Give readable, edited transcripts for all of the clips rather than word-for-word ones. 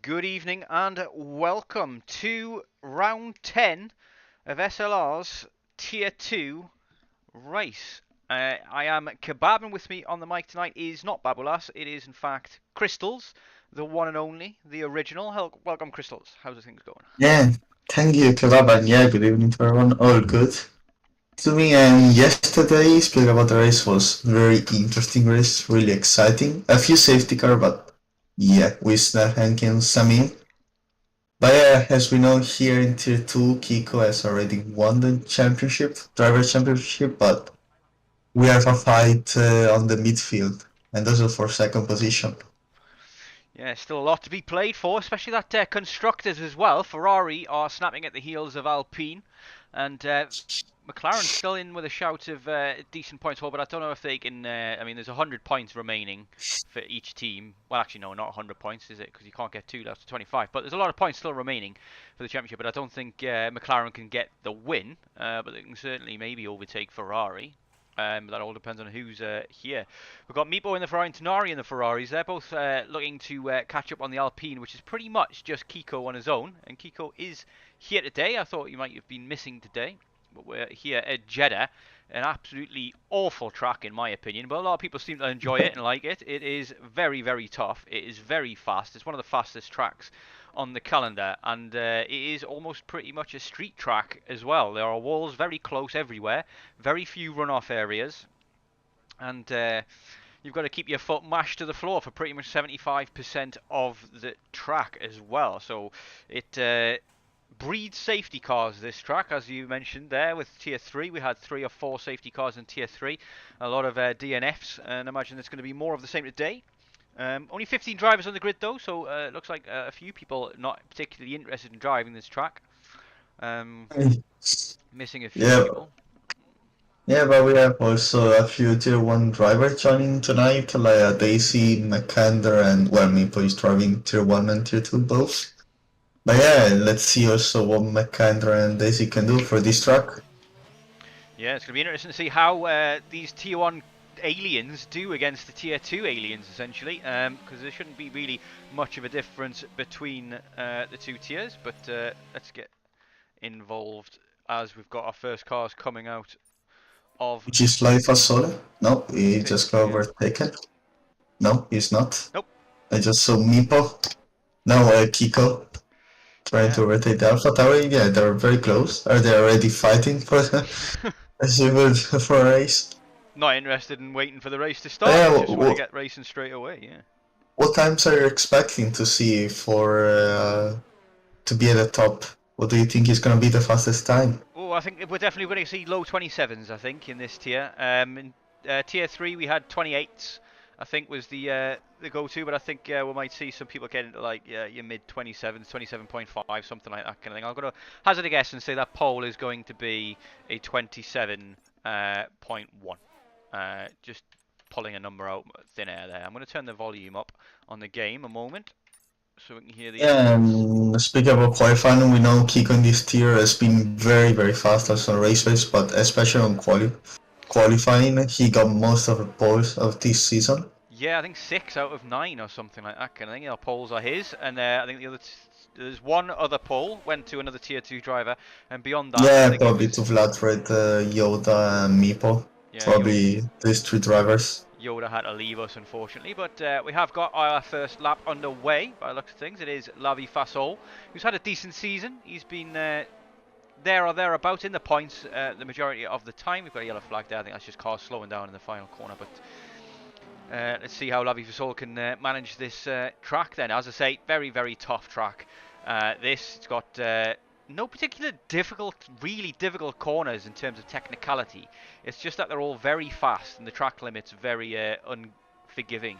Good evening and welcome to round 10 of SLR's Tier 2 race. I am Kebab, and with me on the mic tonight is not Babulas, it is in fact Crystals, the one and only, the original. Welcome, Crystals. How's things going? Yeah, thank you, Club, and yeah, good evening to everyone. All good. To me, yesterday, speaking about the race, was very interesting race, really exciting. A few safety car, but yeah, with the Hankins Sami. But yeah, as we know, here in Tier 2, Kiko has already won the championship, driver championship, but we have a fight on the midfield, and also for second position. Yeah, still a lot to be played for, especially that constructors as well. Ferrari are snapping at the heels of Alpine, and McLaren's still in with a shout of decent points haul, but I don't know if they can. I mean, there's 100 points remaining for each team. Well, actually, no, not 100 points, is it? Because you can't get two left to 25. But there's a lot of points still remaining for the championship. But I don't think McLaren can get the win. But they can certainly maybe overtake Ferrari. That all depends on who's here. We've got Meepo in the Ferrari and Tenari in the Ferraris. They're both looking to catch up on the Alpine, which is pretty much just Kiko on his own. And Kiko is here today. I thought you might have been missing today. But we're here at Jeddah. An absolutely awful track, in my opinion. But a lot of people seem to enjoy it and like it. It is very, very tough. It is very fast. It's one of the fastest tracks on the calendar, and it is almost pretty much a street track as well. There are walls very close everywhere, very few runoff areas, and you've got to keep your foot mashed to the floor for pretty much 75% of the track as well. So it breeds safety cars, this track, as you mentioned there with Tier 3. We had 3 or 4 safety cars in Tier 3, a lot of DNFs, and I imagine there's going to be more of the same today. Only 15 drivers on the grid though, so it looks like a few people not particularly interested in driving this track. Um, Missing a few Yeah, people. yeah, but we have also a few Tier 1 drivers joining tonight, like Daisy, McAnder, and well, Meepo is driving Tier 1 and Tier 2 both. But yeah, let's see also what McAnder and Daisy can do for this track. Yeah, it's going to be interesting to see how these Tier 1 aliens do against the Tier 2 aliens, essentially, because there shouldn't be really much of a difference between the two tiers, but let's get involved as we've got our first cars coming out of Which is Life Solo. No, he pits just got here. overtaken. No, he's not. Nope. I just saw Meepo. Now Kiko trying Yeah. to overtake the Alpha Tower. Yeah, they're very close. Are they already fighting for for a race? Not interested in waiting for the race to start. Yeah, They just want to get racing straight away. Yeah. what times are you expecting to see for to be at the top? What do you think is going to be the fastest time? Oh, I think we're definitely going to see low 27s. I think in this tier. In tier 3 we had 28s. I think was the go-to, but I think we might see some people get into like your mid 27s, 27.5, something like that kind of thing. I'm going to hazard a guess and say that pole is going to be a 27.1. Just pulling a number out of thin air there. I'm going to turn the volume up on the game a moment so we can hear the Yeah, engines. speaking about qualifying, we know Kiko in this tier has been very, very fast also on raceways, but especially on qualifying, he got most of the poles of this season. Yeah, I think 6 out of 9 or something like that kind of thing. Our poles are his, and I think there's one other pole went to another tier 2 driver, and beyond that, I Yeah, think it probably was to Vlad, Red, Yoda, and Meepo. yeah, Probably these three drivers. Yoda had to leave us unfortunately, but we have got our first lap underway. By the looks of things, it is Lavi Fasol, who's had a decent season. He's been there or thereabout in the points the majority of the time. We've got a yellow flag there. I think that's just cars slowing down in the final corner, but. Let's see how Lavi Fasol can manage this track then. As I say, very, very tough track. It's got no particular really difficult corners in terms of technicality. It's just that they're all very fast and the track limit's very unforgiving.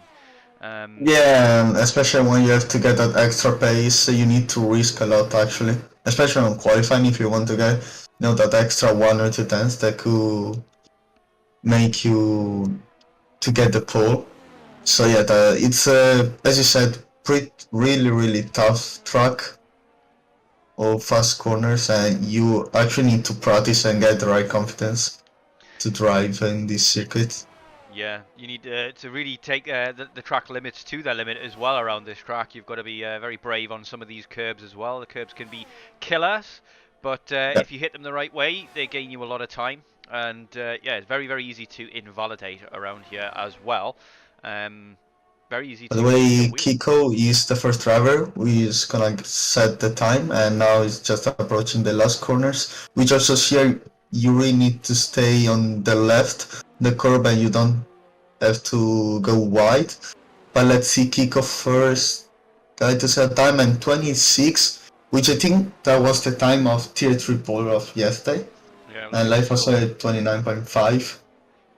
Yeah, especially when you have to get that extra pace, you need to risk a lot actually. Especially on qualifying, if you want to get, that extra 1 or 2 tenths that could make you to get the pole. So yeah, it's as you said, really, really tough track or fast corners, and you actually need to practice and get the right confidence to drive in this circuit. Yeah, you need to really take the track limits to their limit as well around this track. You've got to be very brave on some of these curbs as well. The curbs can be killers, but Yeah. if you hit them the right way, they gain you a lot of time. And yeah, it's very, very easy to invalidate around here as well. Very easy By the to lose your way, wheel. Kiko is the first driver who is gonna set the time, and now it's just approaching the last corners, which also here you really need to stay on the left, the curb, and you don't have to go wide. But let's see, Kiko first guy to set time, and 26, which I think that was the time of tier 3 pole of yesterday, Yeah, it looks and like life was so. at 29.5.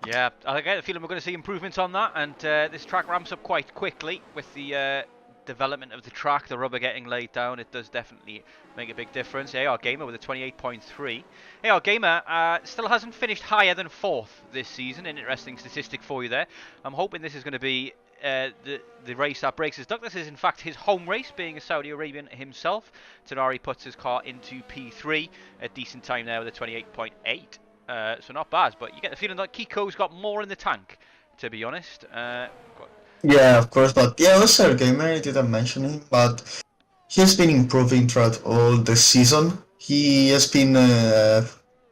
Yeah, I get the feeling we're going to see improvements on that, and this track ramps up quite quickly with the development of the track, the rubber getting laid down. It does definitely make a big difference. AR Gamer with a 28.3. AR Gamer still hasn't finished higher than 4th this season. An interesting statistic for you there. I'm hoping this is going to be the race that breaks his duck. This is in fact his home race, being a Saudi Arabian himself. Tenari puts his car into P3, a decent time there with a 28.8. So not bad, but you get the feeling that Kiko's got more in the tank, to be honest. Yeah, of course, but yeah, also a gamer, I didn't mention him, but he's been improving throughout all the season. He has been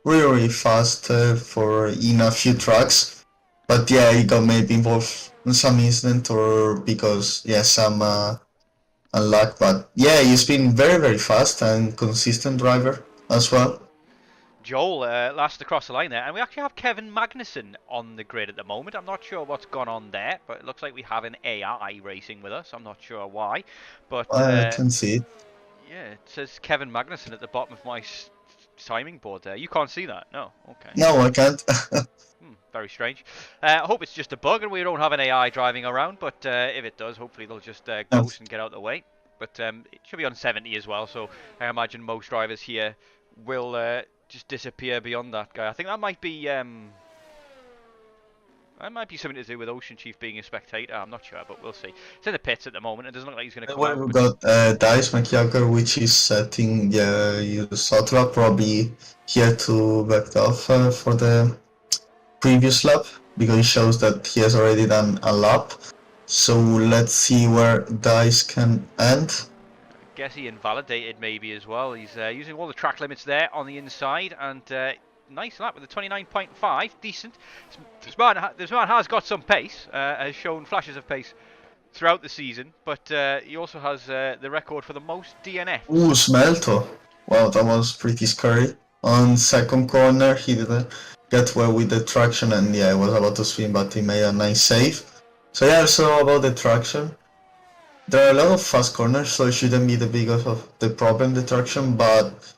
really fast for in a few tracks, but yeah, he got maybe involved in some incident or because yeah, some unluck. But yeah, he's been very fast and consistent driver as well. Joel last across the line there, and we actually have Kevin Magnussen on the grid at the moment. I'm not sure what's gone on there, but it looks like we have an AI racing with us. I'm not sure why, but I can see it. yeah, it says Kevin Magnussen at the bottom of my timing board there. You can't see that? No. Okay. No, I can't. Very strange. I hope it's just a bug and we don't have an AI driving around, but if it does, hopefully they'll just ghost and get out of the way. But it should be on 70 as well, so I imagine most drivers here will just disappear beyond that guy. I think that might be something to do with Ocean Chief being a spectator. I'm not sure, but we'll see. It's in the pits at the moment. It doesn't look like he's going to come out. We've got Dice McYager, which is setting Sotra probably here to back off for the previous lap because it shows that he has already done a lap. So let's see where Dice can end. I guess he invalidated maybe as well. He's using all the track limits there on the inside, and nice lap with a 29.5, decent. This man has got some pace, has shown flashes of pace throughout the season, but he also has the record for the most DNF. Ooh, Smelto. Wow, that was pretty scary. On second corner, he didn't get well with the traction, and yeah, I was about to spin, but he made a nice save. So yeah, so about the traction. There are a lot of fast corners, so it shouldn't be the biggest of the problem, the traction, but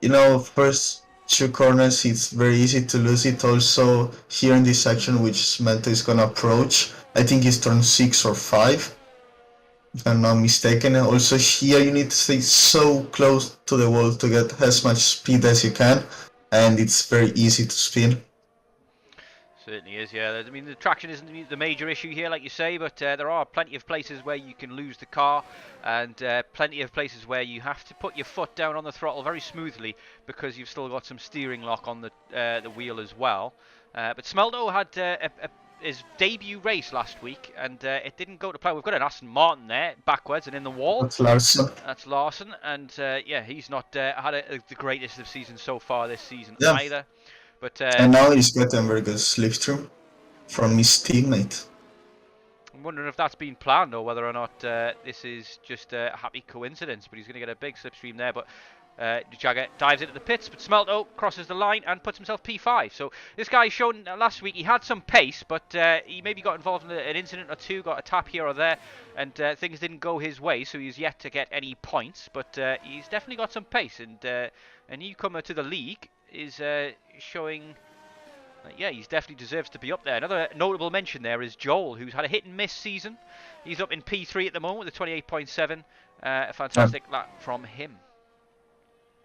you know, first two corners it's very easy to lose it. Also here in this section which Smelto is gonna approach, I think it's turn 6 or 5 if I'm not mistaken. Also here you need to stay so close to the wall to get as much speed as you can, and it's very easy to spin. Certainly is, yeah. I mean, the traction isn't the major issue here, like you say, but there are plenty of places where you can lose the car, and plenty of places where you have to put your foot down on the throttle very smoothly because you've still got some steering lock on the wheel as well. But Smelto had his debut race last week, and it didn't go to plan. We've got an Aston Martin there, backwards and in the wall. That's Larson. That's Larson, and yeah, he's not had the greatest of seasons so far this season Yeah. either. But and now he's getting very good slipstream from his teammate. I'm wondering if that's been planned or whether or not this is just a happy coincidence. But he's going to get a big slipstream there. But Jagger dives into the pits, but Smelto crosses the line and puts himself P5. So this guy's shown last week he had some pace, but he maybe got involved in an incident or two, got a tap here or there, and things didn't go his way. So he's yet to get any points, but he's definitely got some pace. And a newcomer to the league is showing. Yeah, he definitely deserves to be up there. Another notable mention there is Joel, who's had a hit and miss season. He's up in P3 at the moment with a 28.7. A fantastic lap from him.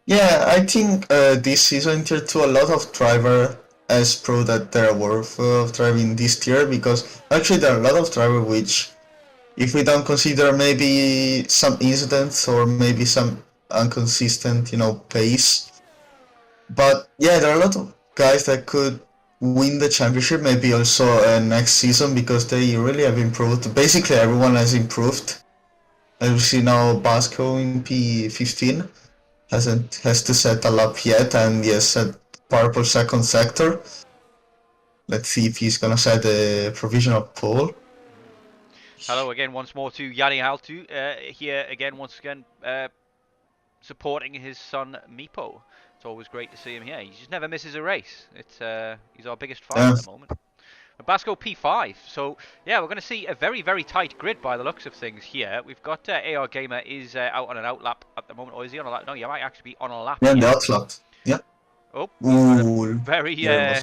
Yeah, I think this season in Tier 2 a lot of drivers has proved that they're worth of driving this tier, because actually there are a lot of drivers which, if we don't consider maybe some incidents or maybe some inconsistent, pace, but yeah, there are a lot of guys that could win the championship, maybe also next season, because they really have improved. Basically, everyone has improved. As we see now, Basco in P15 has to set a lap yet, and he has set purple second sector. Let's see if he's gonna set a provisional pole. Hello again once more to Yanni Haltu, here again once again supporting his son Meepo. It's always great to see him here. He just never misses a race. He's our biggest fan at the moment. Basco P5. So yeah, we're going to see a very, very tight grid by the looks of things here. We've got AR Gamer is out on an outlap at the moment, or is he on a lap? No, you might actually be on a lap Yeah, here. the outlap. Yeah. Oh, Ooh, very yeah,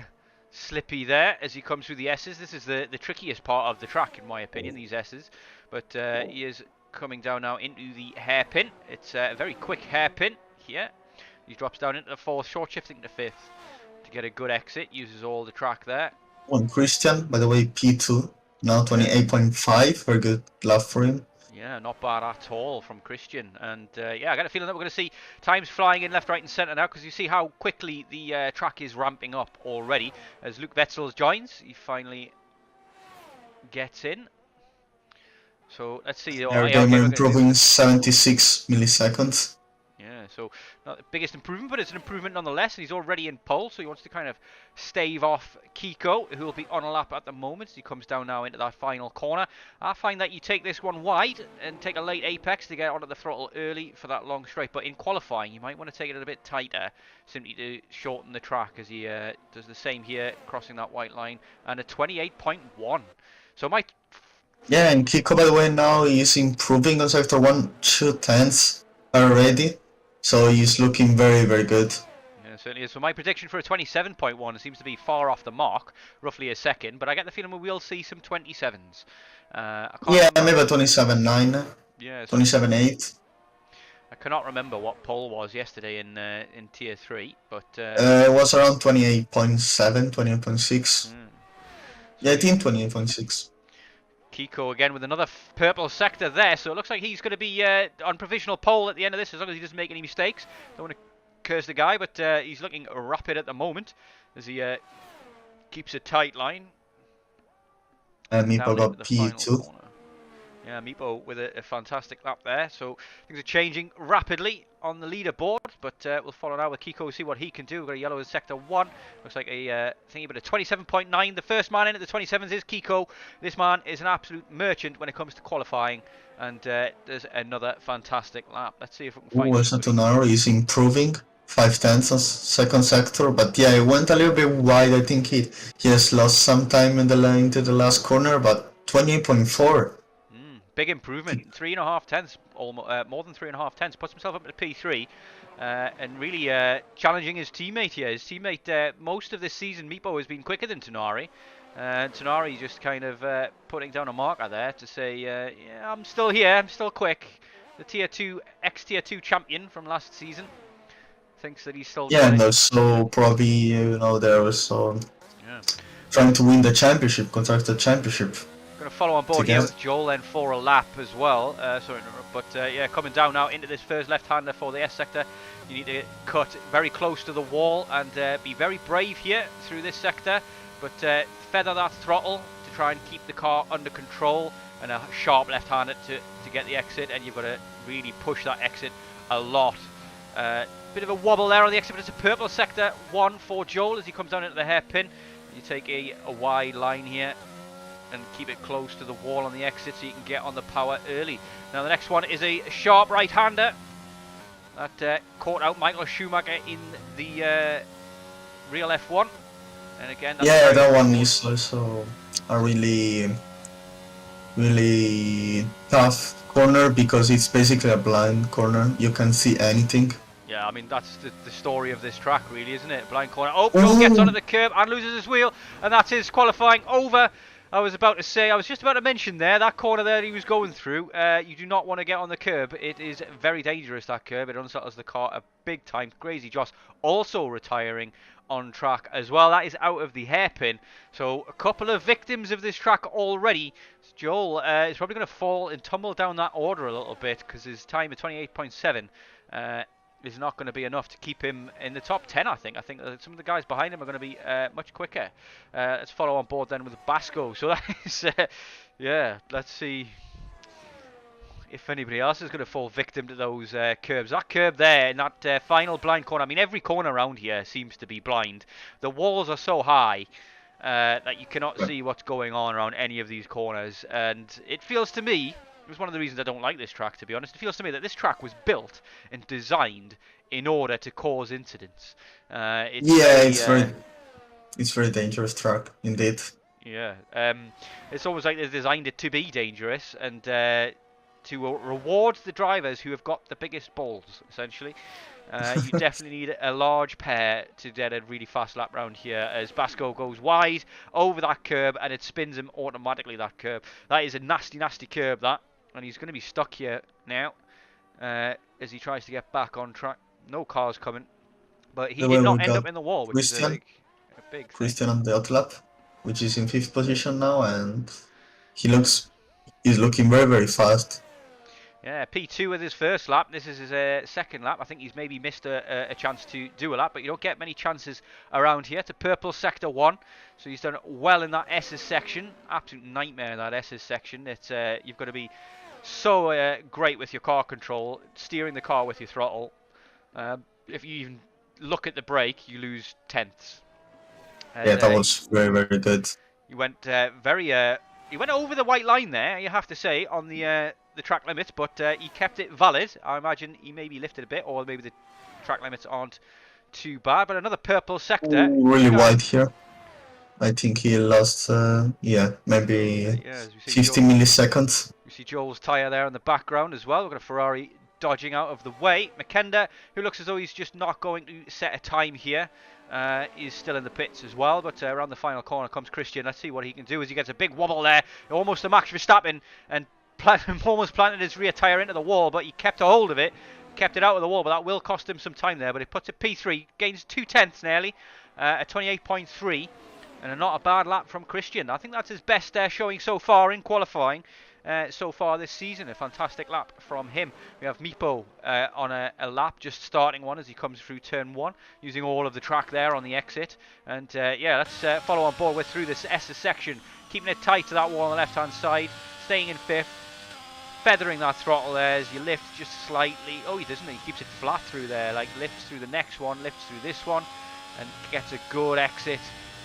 slippy there as he comes through the S's. This is the trickiest part of the track, in my opinion, these S's. But he is coming down now into the hairpin. It's a very quick hairpin here. He drops down into the fourth, short shifting to fifth to get a good exit. Uses all the track there. One Christian, by the way, P2, now 28.5, very good lap for him. Yeah, not bad at all from Christian. And yeah, I got a feeling that we're going to see times flying in left, right and centre now, because you see how quickly the track is ramping up already. As Luke Wetzel joins, he finally gets in. So let's see. Gamer improving 76 milliseconds. Yeah, so not the biggest improvement, but it's an improvement nonetheless. And he's already in pole, so he wants to kind of stave off Kiko, who will be on a lap at the moment. He comes down now into that final corner. I find that you take this one wide and take a late apex to get onto the throttle early for that long straight. But in qualifying, you might want to take it a bit tighter, simply to shorten the track, as he does the same here, crossing that white line. And a 28.1. So Yeah, and Kiko, by the way, now is improving on sector 1, 2/10 already. So he's looking very, very good. Yeah, certainly is. So my prediction for a 27.1 seems to be far off the mark, roughly a second, but I get the feeling we will see some 27s. Yeah, maybe a 27.9, yeah, 27.8. I cannot remember what pole was yesterday in Tier 3, but... it was around 28.7, 28.6. Yeah, I think 28.6. Kiko again with another purple sector there, so it looks like he's going to be on provisional pole at the end of this, as long as he doesn't make any mistakes. Don't want to curse the guy, but he's looking rapid at the moment as he keeps a tight line. And Meepo got P2. Yeah, Meepo with a fantastic lap there. So things are changing rapidly on the leaderboard, but we'll follow now with Kiko, see what he can do. We've got a yellow in sector 1. Looks like a thingy, but a 27.9. The first man in at the 27s is Kiko. This man is an absolute merchant when it comes to qualifying, and there's another fantastic lap. Let's see if we can find Santonaro is improving 5/10 on second sector, but yeah, it went a little bit wide. I think he has lost some time in the line to the last corner, but 28.4. Big improvement, 3.5 tenths, almost more than 3.5 tenths. Puts himself up to P3, and really challenging his teammate here. His teammate, most of this season, Meepo has been quicker than Tonari. Tonari just kind of putting down a marker there to say, yeah, I'm still here, I'm still quick. The Tier 2, ex-Tier 2 champion from last season thinks that he's still and also probably, they're also trying to win the championship, Constructor Championship. Going to follow on board here with Joel then for a lap as well. Yeah, coming down now into this first left-hander for the S sector. You need to cut very close to the wall and be very brave here through this sector, but feather that throttle to try and keep the car under control, and a sharp left-hander to get the exit, and you've got to really push that exit a lot. Bit of a wobble there on the exit, but it's a purple sector 1 for Joel as he comes down into the hairpin. You take a wide line here and keep it close to the wall on the exit so you can get on the power early. Now the next one is a sharp right-hander that caught out Michael Schumacher in the real F1, and again that one is also a really tough corner because it's basically a blind corner. You can't see anything. Yeah, I mean, that's the story of this track, really, isn't it? Blind corner. Oh, Joel gets onto the curb and loses his wheel, and that's his qualifying over. I was just about to mention there, that corner there he was going through, you do not want to get on the curb. It is very dangerous, that curb. It unsettles the car a big time. Crazy Joss also retiring on track as well. That is out of the hairpin. So a couple of victims of this track already. Joel is probably going to fall and tumble down that order a little bit because his time at 28.7 is not going to be enough to keep him in the top 10, I think. I think some of the guys behind him are going to be much quicker. Let's follow on board then with Basco. So that is, yeah, let's see if anybody else is going to fall victim to those curbs. That curb there in that final blind corner, I mean, every corner around here seems to be blind. The walls are so high that you cannot see what's going on around any of these corners. And it feels to me, it was one of the reasons I don't like this track, to be honest. It feels to me that this track was built and designed in order to cause incidents. It's very dangerous track, indeed. Yeah, it's almost like they designed it to be dangerous and to reward the drivers who have got the biggest balls, essentially. You definitely need a large pair to get a really fast lap round here as Basco goes wide over that curb and it spins him automatically, that curb. That is a nasty, nasty curb, that. And he's going to be stuck here now as he tries to get back on track. No cars coming. But he did not end up in the wall, which is a big thing. Christian on the outlap, which is in 5th position now, and he's looking very, very fast. Yeah, P2 with his first lap. This is his second lap. I think he's maybe missed a chance to do a lap, but you don't get many chances around here. To purple sector 1, so he's done well in that S's section. Absolute nightmare in that S's section. It's you've got to be so great with your car control, steering the car with your throttle. If you even look at the brake, you lose tenths. And, yeah, that was very, very good. He went he went over the white line there, you have to say, on the track limits, but he kept it valid. I imagine he maybe lifted a bit, or maybe the track limits aren't too bad. But another purple sector. Ooh, really wide here. I think he lost, maybe 50 milliseconds. We see Joel's tyre there in the background as well. We've got a Ferrari dodging out of the way. Makenda, who looks as though he's just not going to set a time here, is still in the pits as well. But around the final corner comes Christian. Let's see what he can do as he gets a big wobble there. Almost a Max Verstappen, and almost planted his rear tyre into the wall, but he kept a hold of it. Kept it out of the wall, but that will cost him some time there. But it puts it P3, gains 2 tenths nearly, at 28.3. And not a bad lap from Christian. I think that's his best showing so far in qualifying so far this season. A fantastic lap from him. We have Meepo on a lap, just starting one as he comes through turn 1, using all of the track there on the exit. And yeah, let's follow on board. We're through this S section, keeping it tight to that wall on the left-hand side, staying in 5th, feathering that throttle there as you lift just slightly. Oh, he doesn't. He keeps it flat through there, like lifts through the next one, lifts through this one, and gets a good exit,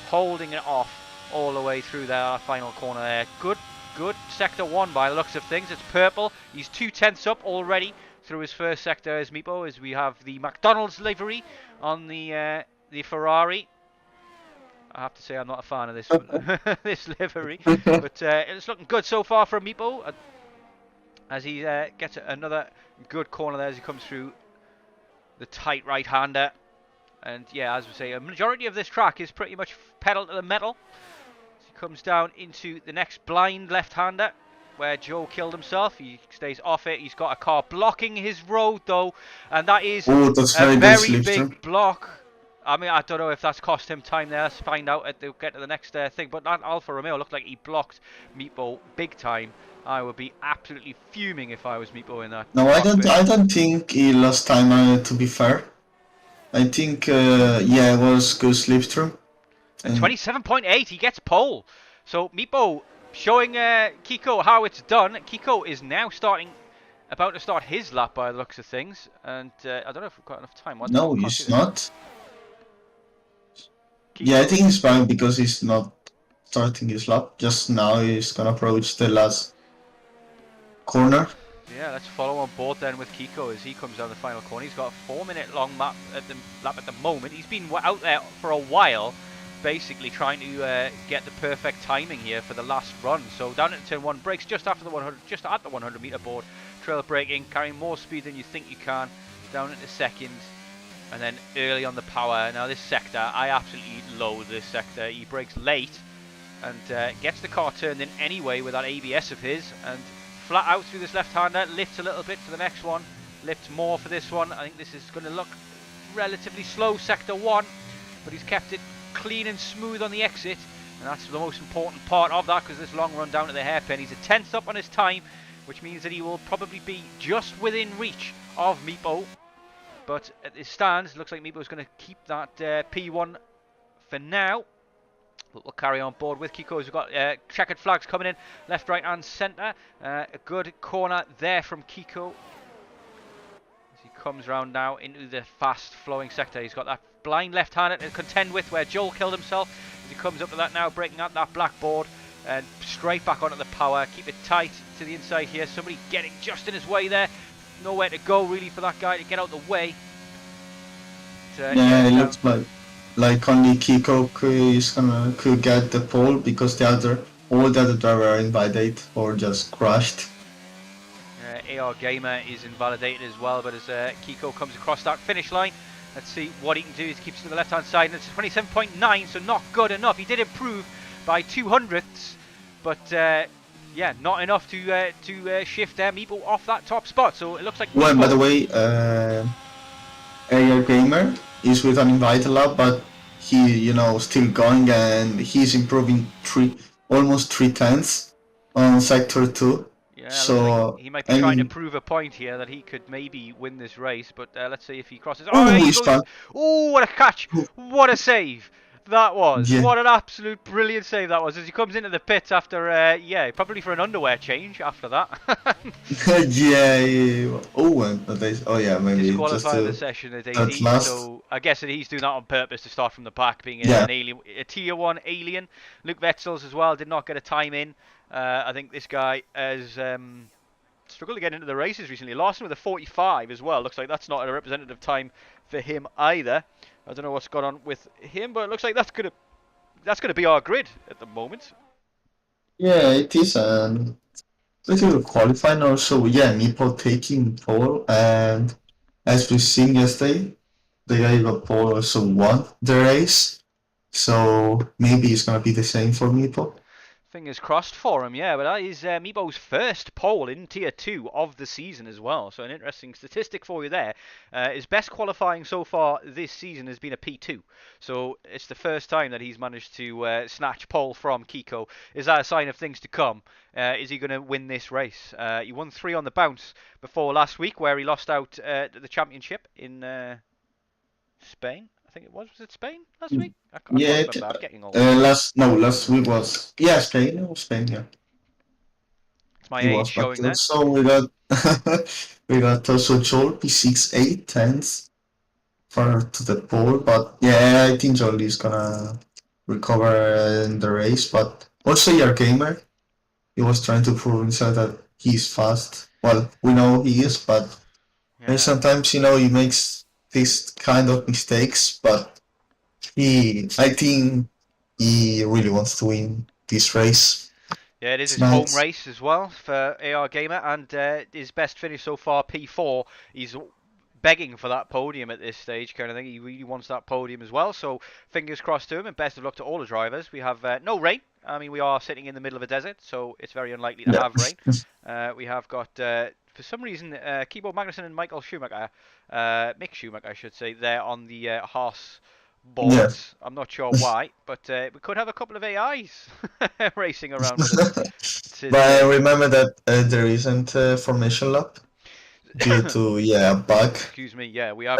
holding it off all the way through that final corner there. Good sector 1 by the looks of things. It's purple. He's 2 tenths up already through his first sector as Meepo, as we have the McDonald's livery on the Ferrari. I have to say I'm not a fan of this this livery, but it's looking good so far for Meepo as he gets another good corner there as he comes through the tight right-hander. And yeah, as we say, a majority of this track is pretty much pedal to the metal. As he comes down into the next blind left-hander where Joe killed himself. He stays off it. He's got a car blocking his road though, and that is a very big block. I mean, I don't know if that's cost him time there. Let's find out at get to the next thing. But that Alfa Romeo looked like he blocked Meepo big time. I would be absolutely fuming if I was Meepo in that. No, I don't think he lost time. To be fair, I think yeah, it was good Slipstream. At 27.8, he gets pole. So Meepo showing Kiko how it's done. Kiko is now about to start his lap by the looks of things, and I don't know if we've got enough time. No, he's not. Yeah, I think he's fine because he's not starting his lap. Just now he's gonna approach the last corner. Yeah, let's follow on board then with Kiko as he comes down the final corner. He's got a 4-minute long lap at the moment. He's been out there for a while, basically trying to get the perfect timing here for the last run. So down at turn 1, brakes just after the 100, just at the 100 meter board. Trail braking, carrying more speed than you think you can. Down into second. And then early on the power. Now this sector, I absolutely loathe this sector. He brakes late and gets the car turned in anyway with that ABS of his. And flat out through this left-hander, lifts a little bit for the next one. Lifts more for this one. I think this is going to look relatively slow, sector 1. But he's kept it clean and smooth on the exit. And that's the most important part of that because this long run down to the hairpin. He's a tenth up on his time, which means that he will probably be just within reach of Meepo but at this stands, looks like Meepo's going to keep that P1 for now. But we'll carry on board with Kiko. We've got checkered flags coming in, left, right and centre. A good corner there from Kiko. As he comes round now into the fast flowing sector. He's got that blind left-hander to contend with where Joel killed himself. As he comes up to that now, breaking out that blackboard and straight back onto the power. Keep it tight to the inside here. Somebody getting just in his way there. Nowhere to go really for that guy to get out the way. Yeah, it looks like only Kiko could get the pole because all the other driver are invalidated or just crashed. AR Gamer is invalidated as well, but as Kiko comes across that finish line, let's see what he can do. He keeps to the left hand side, and it's 27.9, so not good enough. He did improve by 200ths, but yeah, not enough to shift Meepo off that top spot. So it looks like. Well, by the way, AR Gamer is with an invited lap, but he, still going, and he's improving almost 3/10 on sector 2. Yeah, so like he might be trying to prove a point here that he could maybe win this race, but let's see if he crosses. Oh, what a catch! What a save that was! Yeah. What an absolute brilliant save that was as he comes into the pits after, yeah, probably for an underwear change after that. yeah. Oh yeah, maybe disqualify the session at 18. So I guess that he's doing that on purpose to start from the back, being an alien, a tier 1 alien. Luke Wetzels as well did not get a time in. I think this guy has struggled to get into the races recently. Larson with a 45 as well. Looks like that's not a representative time for him either. I don't know what's gone on with him, but it looks like that's gonna be our grid at the moment. Yeah, it is. Little qualifying also. Yeah, Meepo taking pole, and as we've seen yesterday, the guy got pole also won the race. So maybe it's gonna be the same for Meepo. Fingers crossed for him, yeah, but that is Meepo's first pole in Tier 2 of the season as well, so an interesting statistic for you there. His best qualifying so far this season has been a P2, so it's the first time that he's managed to snatch pole from Kiko. Is that a sign of things to come? Is he going to win this race? He won 3 on the bounce before last week, where he lost out the championship in Spain. I think it was it Spain last week? I can't remember. I'm getting old. Last week was Spain. It was Spain, yeah. It's my age showing that. So we got also Joel P6 8/10 to the pole, but yeah, I think Joel is gonna recover in the race. But also your gamer, he was trying to prove himself that he's fast. Well, we know he is, but sometimes he makes these kind of mistakes, but I think he really wants to win this race. Yeah, it is his home race as well for AR Gamer, and his best finish so far, P4. He's begging for that podium at this stage, kind of thing. He really wants that podium as well, so fingers crossed to him, and best of luck to all the drivers. We have no rain. I mean, we are sitting in the middle of a desert, so it's very unlikely to have rain. We have got, for some reason, Keyboard Magnussen and Mick Schumacher, I should say, there on the Haas boards. Yeah. I'm not sure why, but we could have a couple of AIs racing around with us. But remember that there isn't a formation lap due to a bug. Excuse me. Yeah, we have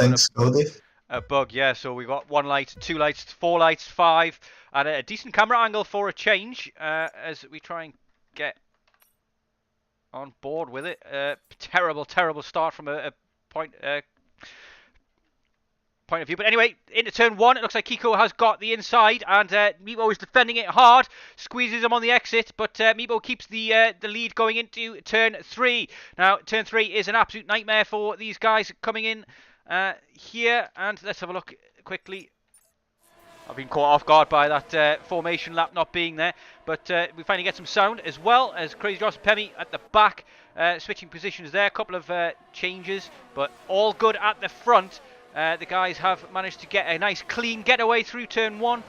a bug. Yeah, so we got 1 light, 2 lights, 4 lights, 5, and a decent camera angle for a change as we try and get on board with it. Terrible start from a point of view. But anyway, into turn 1, it looks like Kiko has got the inside, and Meepo is defending it hard, squeezes him on the exit, but Meepo keeps the lead going into turn 3. Now, turn 3 is an absolute nightmare for these guys coming in here, and let's have a look quickly. I've been caught off guard by that formation lap not being there, but we finally get some sound as well as Crazy Josh Pemmy at the back, switching positions there, a couple of changes, but all good at the front. The guys have managed to get a nice clean getaway through turn 1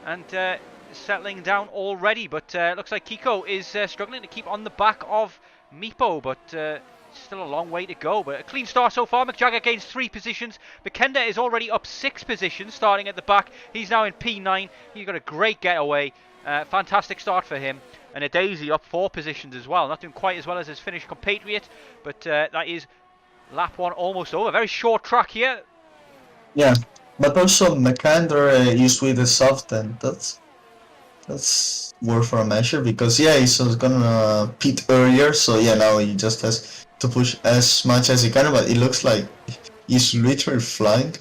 and settling down already, but looks like Kiko is struggling to keep on the back of Meepo, but still a long way to go. But a clean start so far. McJagger gains 3 positions. McKenda is already up 6 positions starting at the back. He's now in P9. He's got a great getaway. Fantastic start for him. And a Daisy up 4 positions as well. Not doing quite as well as his Finnish compatriot, but that is Lap 1 almost over. Very short track here. Yeah, but also Mekander used with the soft, and that's worth for a measure because yeah, he's gonna pit earlier, so yeah, now he just has to push as much as he can, but it looks like he's literally flying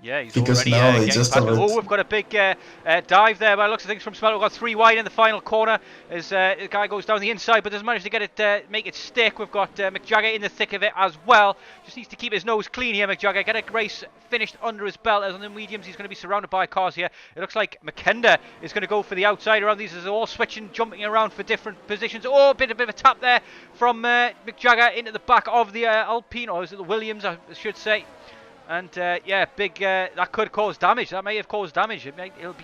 Yeah, he's because already now he getting just past me. already. Oh, we've got a big dive there by the looks of things from Smell. We've got 3 wide in the final corner as the guy goes down the inside, but doesn't manage to get it, make it stick. We've got McJagger in the thick of it as well. Just needs to keep his nose clean here, McJagger. Get a race finished under his belt. As on the mediums, he's going to be surrounded by cars here. It looks like McKenda is going to go for the outside around these. They're all switching, jumping around for different positions. Oh, a bit of a tap there from McJagger into the back of the Alpine, or is it the Williams, I should say. And yeah, big. That could cause damage. That may have caused damage. It'll be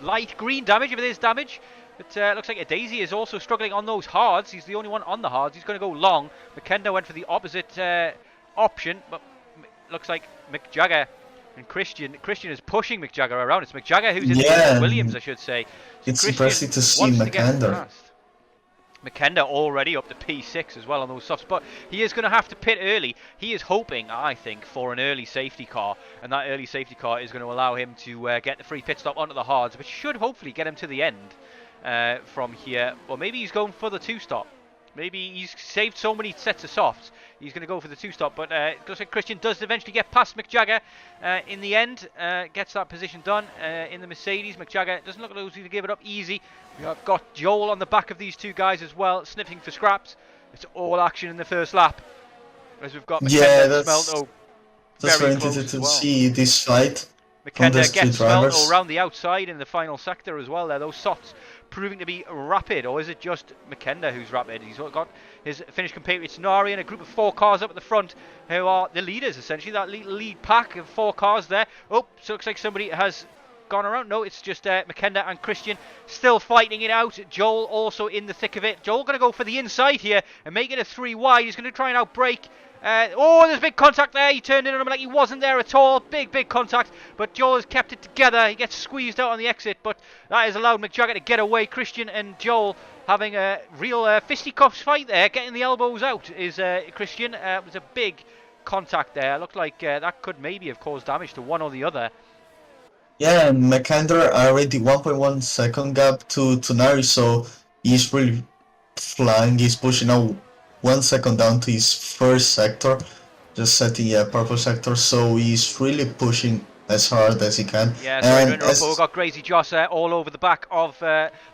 light green damage if it is damage. But looks like a Daisy is also struggling on those hards. He's the only one on the hards. He's going to go long. McKenda went for the opposite option, but looks like McJagger and Christian. Christian is pushing McJagger around. It's McJagger who's in the Williams, I should say. So it's Christian impressive to see wants Mekander. McKenda already up to P6 as well on those softs, but he is going to have to pit early. He is hoping, I think, for an early safety car, and that early safety car is going to allow him to get the free pit stop onto the hards, which should hopefully get him to the end from here. Or maybe he's going for the 2-stop. Maybe he's saved so many sets of softs, he's going to go for the 2-stop. But it looks like Christian does eventually get past McJagger in the end. Gets that position done in the Mercedes. McJagger doesn't look like he's to give it up easy. We've got Joel on the back of these two guys as well, sniffing for scraps. It's all action in the first lap. As we've got McKenda and Smelto very close interesting to well. see this fight. McKenda gets Smelto around the outside in the final sector as well there. Those softs proving to be rapid, or is it just McKenda who's rapid? He's got his Finnish compatriot Nari and a group of 4 cars up at the front who are the leaders essentially, that lead pack of 4 cars there. Oh, so it looks like somebody has gone around. No, it's just McKenda and Christian still fighting it out. Joel also in the thick of it. Joel going to go for the inside here and make it a 3 wide. He's going to try and outbrake. Oh, there's big contact there. He turned in on him like he wasn't there at all. Big contact. But Joel has kept it together. He gets squeezed out on the exit, but that has allowed McJagger to get away. Christian and Joel having a real fisticuffs fight there. Getting the elbows out is Christian. It was a big contact there. Looked like that could maybe have caused damage to one or the other. Yeah, and Mekander already 1.1 second gap to Nari, so he's really flying. He's pushing out 1 second down to his first sector, just setting purple sector, so he's really pushing as hard as he can. Yeah, sorry to interrupt, but we've got Crazy Joss all over the back of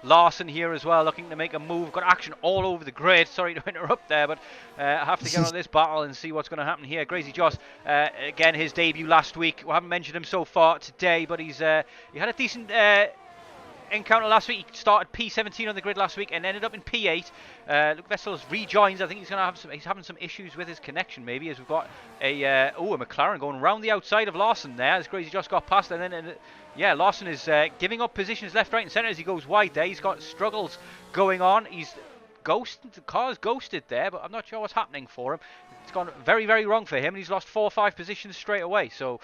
Larson here as well, looking to make a move. Got action all over the grid. Sorry to interrupt there, but I have to get on this battle and see what's going to happen here. Crazy Joss, again, his debut last week. We haven't mentioned him so far today, but he had a decent encounter last week. He started P17 on the grid last week and ended up in P8. Luke Vessels rejoins. I think he's going to have he's having some issues with his connection maybe, as we've got a McLaren going around the outside of Larson there as Crazy just got past, and then yeah, Larson is giving up positions left, right and centre as he goes wide there. He's got struggles going on. He's ghosted, the car's ghosted there, but I'm not sure what's happening for him. It's gone very wrong for him, and he's lost 4 or 5 positions straight away. So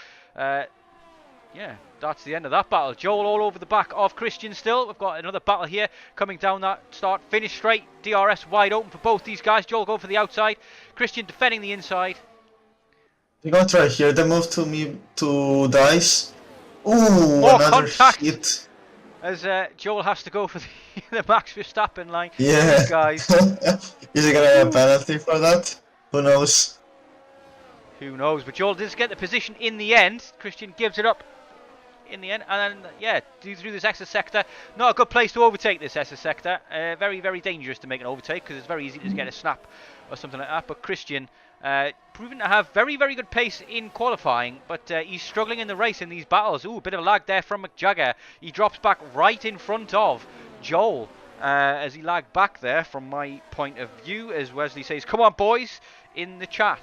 yeah, that's the end of that battle. Joel all over the back of Christian still. We've got another battle here coming down that start finish straight. DRS wide open for both these guys. Joel going for the outside. Christian defending the inside. They're going to try here. They move to Dice. Ooh, more another contact hit. As Joel has to go for the Max Verstappen line. Yeah. These guys. Is he going to have a penalty for that? Who knows? Who knows? But Joel does get the position in the end. Christian gives it up in the end, and then yeah, through this SS sector. Not a good place to overtake this SS sector. Very dangerous to make an overtake because it's very easy to just get a snap or something like that. But Christian proven to have very good pace in qualifying, but he's struggling in the race in these battles. Ooh, a bit of a lag there from McJagger. He drops back right in front of Joel as he lagged back there from my point of view, as Wesley says, "Come on, boys," in the chat.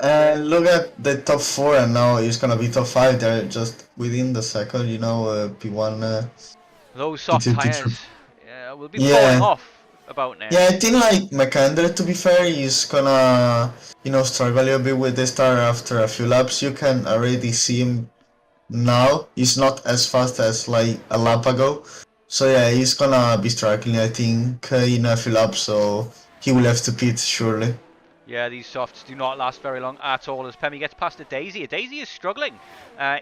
Look at the top 4, and now he's gonna be top 5. They're just within the second, you know, P1. Those soft P2, tires will be falling off about now. Yeah, I think like Mekander, to be fair, is gonna, you know, struggle a little bit with the start after a few laps. You can already see him now. He's not as fast as like a lap ago. So yeah, he's gonna be struggling, I think, in a few laps. So he will have to pit surely. Yeah, these softs do not last very long at all as Pemi gets past a Daisy. A Daisy is struggling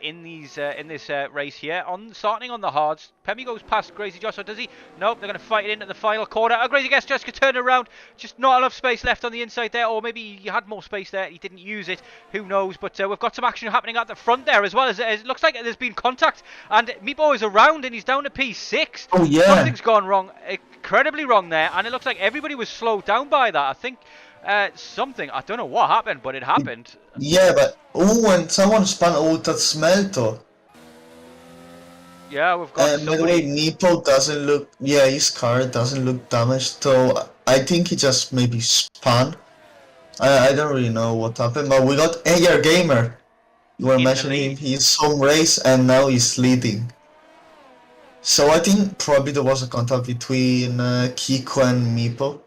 in this race here. Starting on the hards, Pemi goes past Crazy Josh, or does he? Nope, they're going to fight it into the final corner. Oh, Crazy Josh just could turn around. Just not enough space left on the inside there, or maybe he had more space there. He didn't use it. Who knows? But we've got some action happening at the front there as well. As it looks like there's been contact, and Meepo is around, and he's down to P6. Oh yeah. Something's gone wrong, incredibly wrong there, and it looks like everybody was slowed down by that. I think. Something, I don't know what happened, but it happened. Yeah, but when someone spun ult at Smelto. Yeah, we've got by the way, Meepo doesn't look, his car doesn't look damaged, so I think he just maybe spun. I don't really know what happened, but we got AR Gamer. You were mentioning his home race, and now he's leading. So I think probably there was a contact between Kiko and Meepo.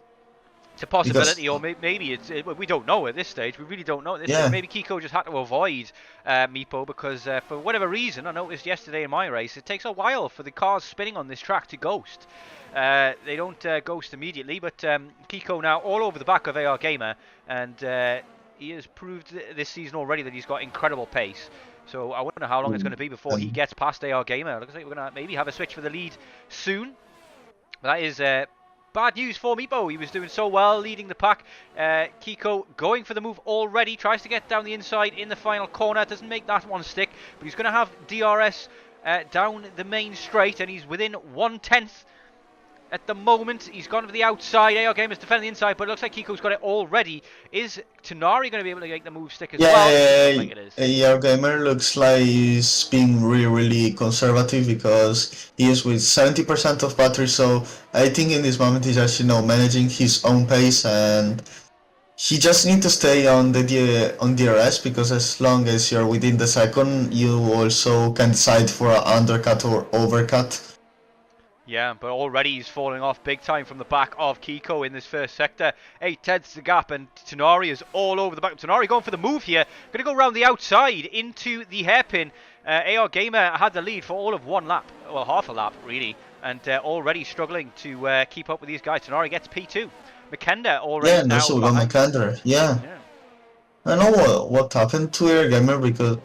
It's a possibility, or maybe we don't know at this stage. We really don't know at this stage. Maybe Kiko just had to avoid Meepo because for whatever reason, I noticed yesterday in my race, it takes a while for the cars spinning on this track to ghost. They don't ghost immediately, but Kiko now all over the back of AR Gamer, and he has proved this season already that he's got incredible pace. So I wonder how long it's going to be before he gets past AR Gamer. Looks like we're going to maybe have a switch for the lead soon. That is bad news for Meepo. He was doing so well, leading the pack. Kiko going for the move already. Tries to get down the inside in the final corner. Doesn't make that one stick. But he's going to have DRS down the main straight. And he's within 1/10 at the moment. He's gone for the outside. AR Gamer's defending the inside. But it looks like Kiko's got it already. Is Tonari going to be able to make the move stick as well? Yeah, like it is. AR Gamer looks like he's being really conservative because he is with 70% of battery, so I think in this moment he's actually managing his own pace, and he just needs to stay on the on DRS, because as long as you're within the second, you also can decide for an undercut or overcut. Yeah, but already he's falling off big time from the back of Kiko in this first sector. 8/10 the gap, and Tonari is all over the back. Tonari going for the move here. Going to go around the outside into the hairpin. AR Gamer had the lead for all of one lap. Well, half a lap, really. And already struggling to keep up with these guys. Tonari gets P2. McKenda already now also got McKenda, yeah. I know what happened to AR Gamer, because,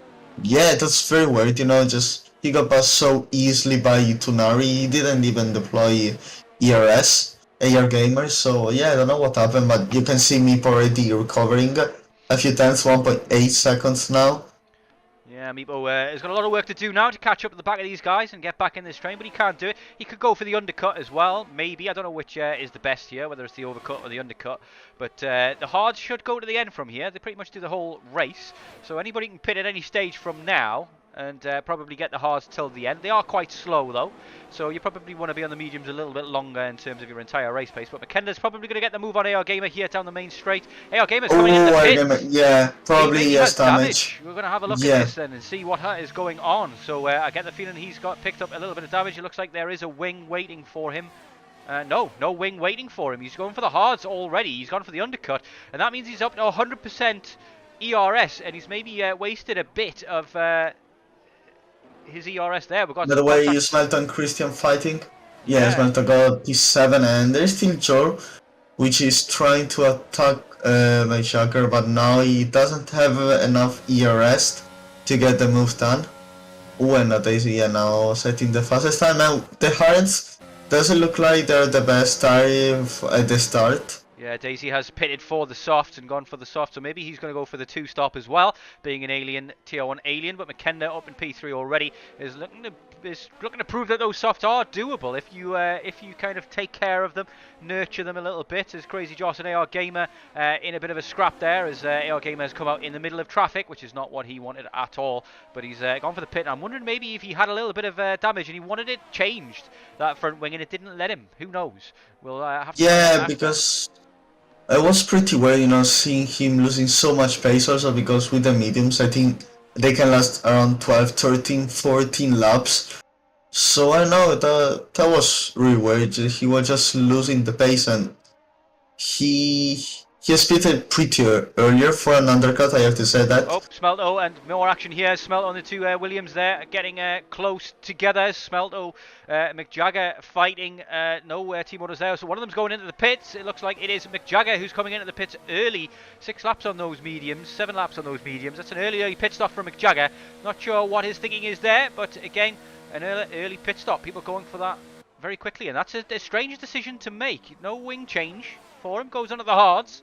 that's very weird, just... He got passed so easily by Tonari. He didn't even deploy ERS, AR Gamer, so I don't know what happened, but you can see Meepo already recovering a few times, 1.8 seconds now. Yeah, Meepo has got a lot of work to do now to catch up at the back of these guys and get back in this train, but he can't do it. He could go for the undercut as well, maybe. I don't know which is the best here, whether it's the overcut or the undercut. But the hards should go to the end from here. They pretty much do the whole race, so anybody can pit at any stage from now and probably get the hards till the end. They are quite slow though, so you probably want to be on the mediums a little bit longer in terms of your entire race pace. But McKenda's probably going to get the move on AR Gamer here down the main straight. AR Gamer's coming in the pit. Probably he has damage. We're going to have a look at this then and see what is going on. So I get the feeling he's got picked up a little bit of damage. It looks like there is a wing waiting for him. No wing waiting for him. He's going for the hards already. He's gone for the undercut, and that means he's up to 100% ERS, and he's maybe wasted a bit of his ERS there. We've got by the way, you smelt on Christian fighting. Smelta got P7, and there's still Joe, which is trying to attack my Shocker, but now he doesn't have enough ERS to get the move done. And Daisy now setting the fastest time. Now the Hards doesn't look like they're the best time at the start. Yeah, Daisy has pitted for the softs and gone for the soft, so maybe he's going to go for the 2-stop as well, being an alien, tier 1 alien. But McKenda up in P3 already is looking to prove that those softs are doable if you kind of take care of them, nurture them a little bit. As Crazy Joss and AR Gamer in a bit of a scrap there, as AR Gamer has come out in the middle of traffic, which is not what he wanted at all. But he's gone for the pit. I'm wondering maybe if he had a little bit of damage and he wanted it changed, that front wing, and it didn't let him. Who knows? We'll have to because it was pretty weird, seeing him losing so much pace, also because with the mediums, I think they can last around 12, 13, 14 laps. So I know that was really weird. He was just losing the pace, and he he split pretty earlier for an undercut, I have to say Oh, that. Smelto, and more action here. Smelto and the two Williams there getting close together. Smelto, McJagger fighting. No team orders there. So one of them's going into the pits. It looks like it is McJagger who's coming into the pits early. 6 laps on those mediums, 7 laps on those mediums. That's an early pit stop from McJagger. Not sure what his thinking is there, but again, an early pit stop. People going for that very quickly, and that's a strange decision to make. No wing change for him. Goes onto the hards.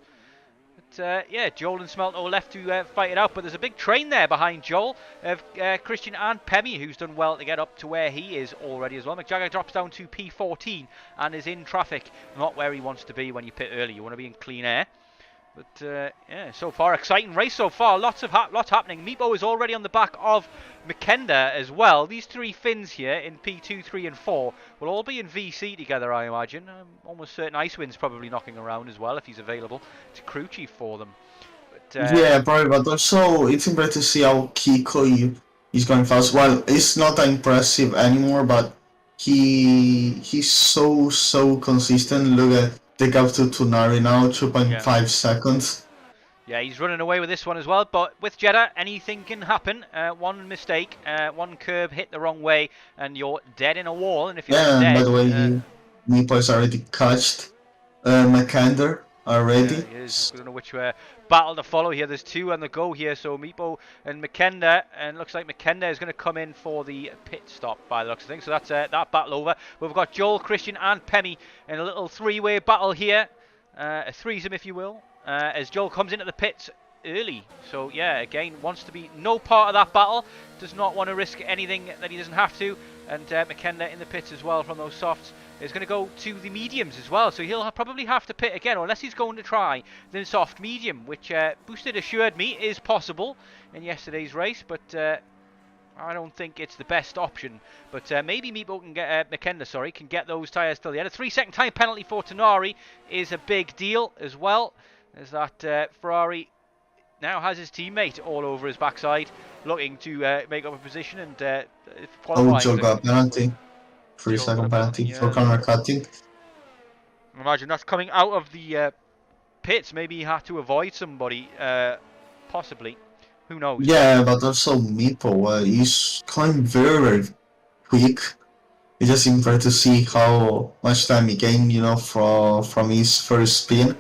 Yeah, Joel and Smelto left to fight it out, but there's a big train there behind Joel of Christian and Pemi, who's done well to get up to where he is already as well. McJagger drops down to P14 and is in traffic, not where he wants to be when you pit early. You want to be in clean air. But yeah, so far exciting race so far. Lots happening. Meepo is already on the back of McKenda as well. These 3 Finns here in P2, 3 and 4 will all be in VC together, I imagine. I'm almost certain Icewind's probably knocking around as well if he's available to crew chief for them. But, Yeah, probably, but also it's impressive to see how Kiko is going fast. Well, it's not impressive anymore, but he's so consistent. Look at the gap to Tunari now, 2.5 seconds. Yeah, he's running away with this one as well, but with Jeddah, anything can happen. One mistake, one curb hit the wrong way, and you're dead in a wall. And if you're dead, by the way, Meepo is already catched McKender already. Yeah, he is. I don't know which battle to follow here. There's 2 on the go here, so Meepo and McKenda, and looks like McKenda is going to come in for the pit stop by the looks of things. So that's that battle over. We've got Joel, Christian, and Pemi in a little 3-way battle here, a threesome, if you will. As Joel comes into the pits early. So yeah, again, wants to be no part of that battle, does not want to risk anything that he doesn't have to, and McKenna in the pits as well from those softs is going to go to the mediums as well, so he'll probably have to pit again, unless he's going to try the soft medium, which Boosted assured me is possible in yesterday's race, but I don't think it's the best option. But maybe Meepo can get McKenna, can get those tyres till the end. A 3-second time penalty for Tenari is a big deal as well, as that Ferrari now has his teammate all over his backside, looking to make up a position and qualifying. Joe got penalty. 3-second penalty for corner cutting. Imagine that's coming out of the pits. Maybe he had to avoid somebody, possibly. Who knows? Yeah, but also Meepo, he's going very quick. It's just impressive to see how much time he gained, from his first spin.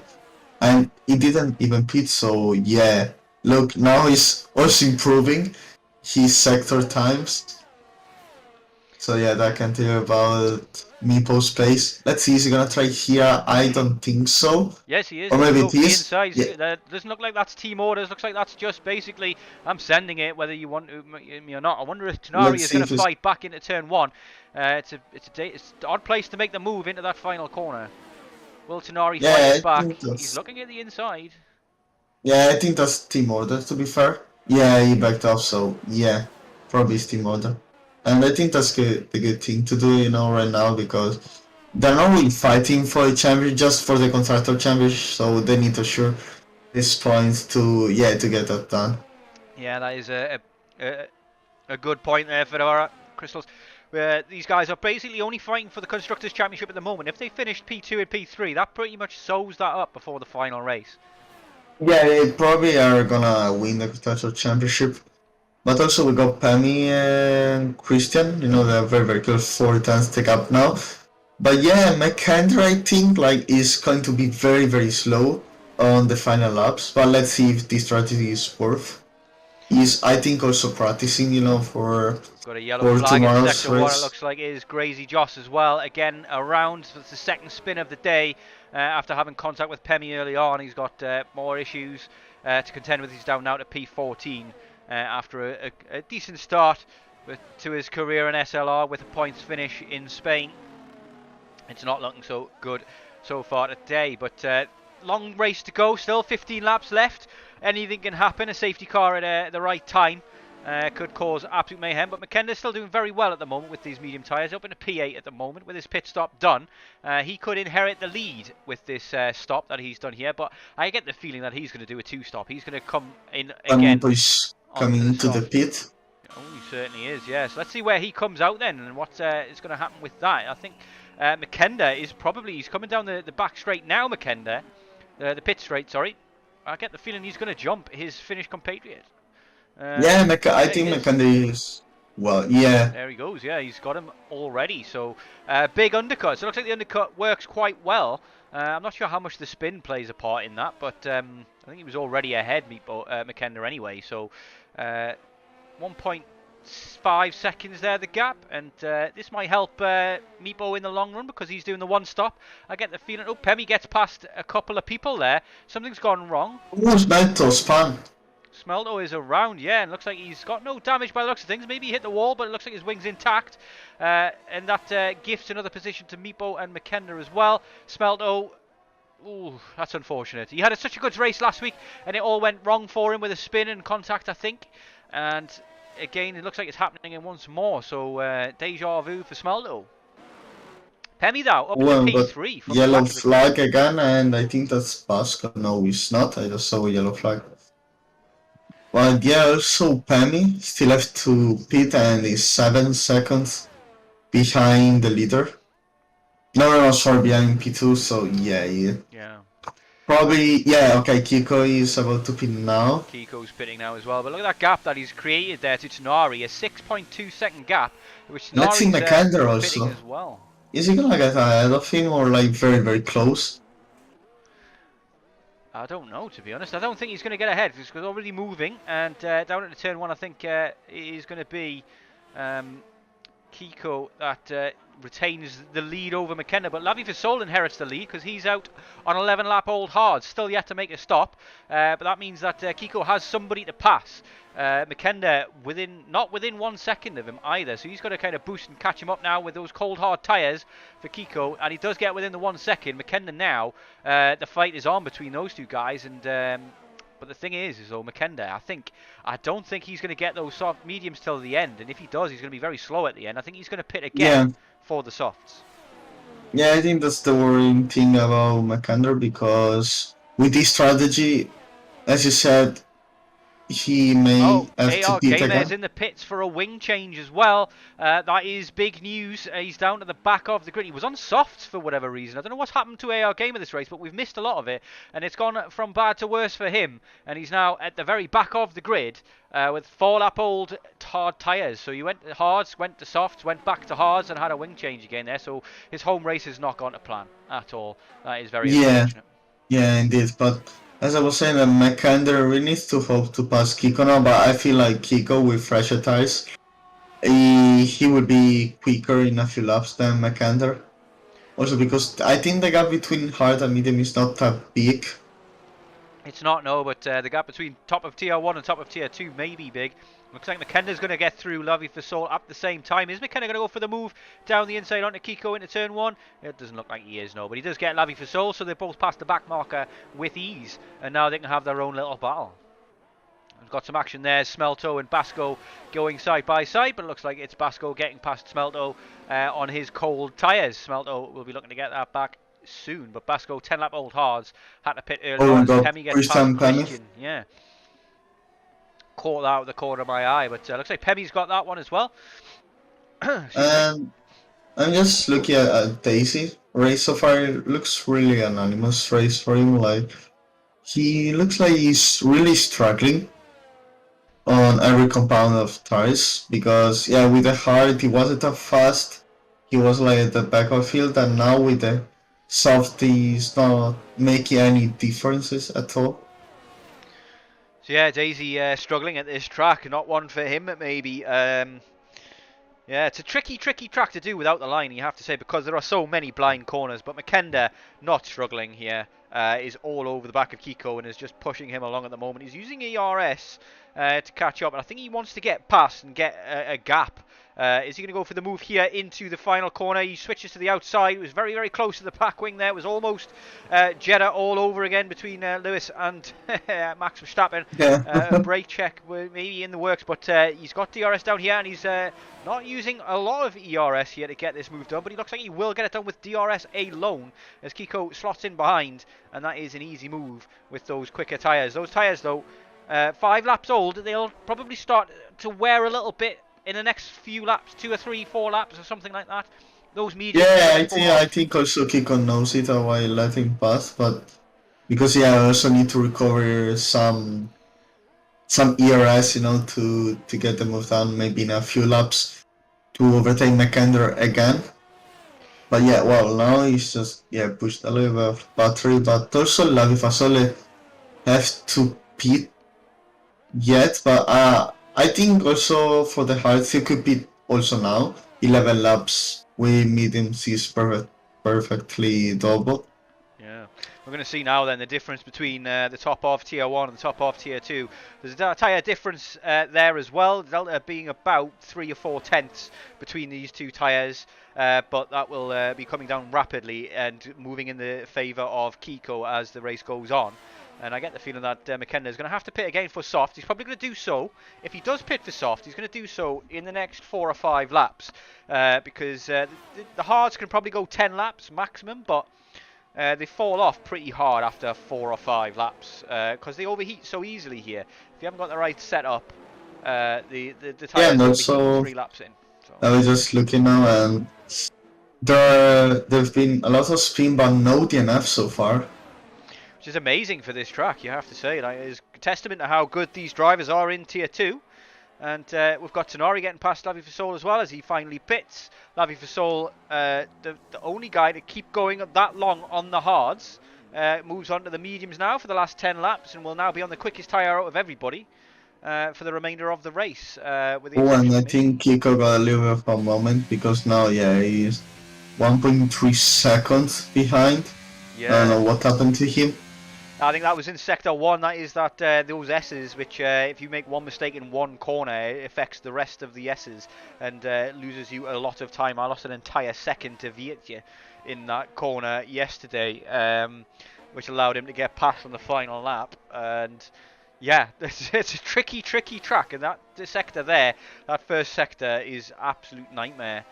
And he didn't even pit, so yeah. Look, now he's also improving his sector times. So yeah, that can tell you about Meepo's pace. Let's see, is he gonna try here? I don't think so. Yes, he is. Or maybe it is. Inside. Yeah. Doesn't look like that's team orders. Looks like that's just basically, I'm sending it whether you want me or not. I wonder if Tenari is going to fight back into turn 1. It's an odd place to make the move into that final corner. Will Tenari fight back? He's looking at the inside. Yeah, I think that's team order, to be fair. Yeah, he backed off, so yeah, probably it's team order. And I think that's the good thing to do, right now, because they're not really fighting for a championship, just for the constructor championship, so they need to assure these points to get that done. Yeah, that is a good point there for our Crystals. These guys are basically only fighting for the Constructors' Championship at the moment. If they finished P2 and P3, that pretty much sews that up before the final race. Yeah, they probably are gonna win the Constructors' Championship. But also we got Pemi and Christian, they're very good 4 times take up now. But yeah, McKendra, I think, is going to be very slow on the final laps. But let's see if this strategy is worth. He's, I think, also practicing, for got a yellow flag in sector 1, race. it looks like, is Grazy Joss as well. Again, around, so it's the second spin of the day. After having contact with Pemi early on, he's got more issues to contend with. He's down now to P14 after a decent start to his career in SLR with a points finish in Spain. It's not looking so good so far today, but long race to go, still 15 laps left. Anything can happen. A safety car at the right time could cause absolute mayhem, but McKenna's still doing very well at the moment with these medium tyres, up in a P8 at the moment with his pit stop done. He could inherit the lead with this stop that he's done here, but I get the feeling that he's going to do a 2-stop. He's going to come in again. Coming into the pit. Oh, he certainly is, yes. Let's see where he comes out then and what is going to happen with that. I think McKenda is probably, he's coming down the back straight now, McKenda. The pit straight, sorry. I get the feeling he's going to jump his Finnish compatriot. Yeah, I There he think is. McKenna is, well, yeah. There he goes. Yeah, he's got him already. So big undercut. So it looks like the undercut works quite well. I'm not sure how much the spin plays a part in that, but I think he was already ahead, McKenna anyway. So 1.5 seconds there, the gap, and this might help Meepo in the long run because he's doing the one stop. I get the feeling, oh, Pemi gets past a couple of people there. Something's gone wrong. Who's Beto Span? Smelto is around, yeah, and looks like he's got no damage by the looks of things. Maybe he hit the wall, but it looks like his wing's intact. And that gifts another position to Meepo and McKenna as well. Smelto, ooh, that's unfortunate. He had such a good race last week, and it all went wrong for him with a spin and contact, I think. And again, it looks like it's happening once more. So deja vu for Smelto. Pemi now up to P3 from yellow flag again, and I think that's Pascal. No, it's not. I just saw a yellow flag. Well, yeah, also Pemi still have to pit and is 7 seconds behind the leader. No, sorry, behind P2, so yeah. Probably, yeah, okay, Kiko is about to pit now. Kiko's pitting now as well, but look at that gap that he's created there to Tsunari, a 6.2 second gap, which Let's see McKenna also as well. Is he gonna get ahead of him or like very, very close? I don't know, to be honest. I don't think he's going to get ahead. He's already moving, and down at turn 1, I think it is going to be Kiko that retains the lead over McKenna. But Lavi Visol inherits the lead because he's out on 11-lap old hard, still yet to make a stop. But that means that Kiko has somebody to pass. McKenna not within 1 second of him either, so he's got to kind of boost and catch him up now with those cold hard tyres for Kiko, and he does get within the 1 second. McKenna now, the fight is on between those two guys, and but the thing is though, McKenna, I don't think he's going to get those soft mediums till the end, and if he does, he's going to be very slow at the end. I think he's going to pit again for the softs. Yeah, I think that's the worrying thing about McKenna, because with this strategy, as you said, he may have to pit again. Gamer's in the pits for a wing change as well. That is big news. He's down at the back of the grid. He was on softs for whatever reason. I don't know what's happened to AR Gamer this race, but we've missed a lot of it, and it's gone from bad to worse for him. And he's now at the very back of the grid with 4-lap old hard tyres. So he went to hards, went to softs, went back to hards, and had a wing change again there. So his home race has not gone to plan at all. That is very unfortunate. Yeah, indeed. But as I was saying, McKenna really needs to hope to pass Kiko now, but I feel like Kiko with fresher tires, he will be quicker in a few laps than McKenna. Also because I think the gap between hard and medium is not that big. It's not, no, but the gap between top of tier 1 and top of tier 2 may be big. Looks like McKenna's going to get through Lavi Fasol at the same time. Is McKenna going to go for the move down the inside onto Kiko into turn 1? It doesn't look like he is, no, but he does get Lavi Fasol, so they both pass the back marker with ease, and now they can have their own little battle. We've got some action there, Smelto and Basco going side by side, but it looks like it's Basco getting past Smelto on his cold tyres. Smelto will be looking to get that back soon, but Basco 10-lap old hards had to pit early on. Pemi gets past Christian, yeah. Caught that with the corner of my eye, but looks like Pemi's got that one as well. I'm just looking at Daisy race so far. It looks really anonymous race for him. Like, he looks like he's really struggling on every compound of tires, because with the hard he wasn't that fast. He was like at the back of the field, and now with the soft he's not making any differences at all. So yeah, Daisy struggling at this track, not one for him maybe. Yeah, it's a tricky track to do without the line, you have to say, because there are so many blind corners. But McKenna not struggling here, is all over the back of Kiko and is just pushing him along at the moment. He's using ERS to catch up, and I think he wants to get past and get a gap. Is he going to go for the move here into the final corner? He switches to the outside. It was very, very close to the pack wing there. It was almost Jeddah all over again between Lewis and Max Verstappen. A brake check maybe in the works, but he's got DRS down here, and he's not using a lot of ERS here to get this move done, but he looks like he will get it done with DRS alone as Kiko slots in behind, and that is an easy move with those quicker tyres. Those tyres, though, 5 laps old, they'll probably start to wear a little bit in the next few laps, 2 or 3, 4 laps or something like that. Those mediums. I think also Kiko knows it, or I let him pass, but because yeah, I also need to recover some ERS, to get the move down maybe in a few laps to overtake McKender again. But yeah, well, now he's just pushed a little bit of battery, but also Lavi Fasole have to pit yet, but I think also for the hards he could pit also now. 11 laps with mediums is perfectly doable. Yeah, we're going to see now then the difference between the top of Tier 1 and the top of Tier 2. There's a tyre difference there as well, delta being about 3 or 4 tenths between these two tyres, but that will be coming down rapidly and moving in the favour of Kiko as the race goes on. And I get the feeling that McKenna is going to have to pit again for soft. He's probably going to do so. If he does pit for soft, he's going to do so in the next 4 or 5 laps, because the hards can probably go 10 laps maximum, but they fall off pretty hard after 4 or 5 laps because they overheat so easily here. If you haven't got the right setup, the Yeah, tyres and overheat also 3 laps in. So. I was just looking now, and there've been a lot of spin, but no DNF so far. Which is amazing for this track, you have to say. Like, it's a testament to how good these drivers are in Tier 2. And we've got Tenori getting past Lavi Fasol as well as he finally pits. Lavi Fasol, the only guy to keep going that long on the hards, moves on to the mediums now for the last 10 laps and will now be on the quickest tyre out of everybody for the remainder of the race. With the Oh, and exception I of me. think Kiko got a little bit of a moment because now, he's 1.3 seconds behind. I don't know what happened to him. I think that was in Sector 1, that is that those S's, which if you make one mistake in one corner, it affects the rest of the S's and loses you a lot of time. I lost an entire second to Vietje in that corner yesterday, which allowed him to get past on the final lap. And yeah, it's a tricky track, and that sector there, that first sector is absolute nightmare.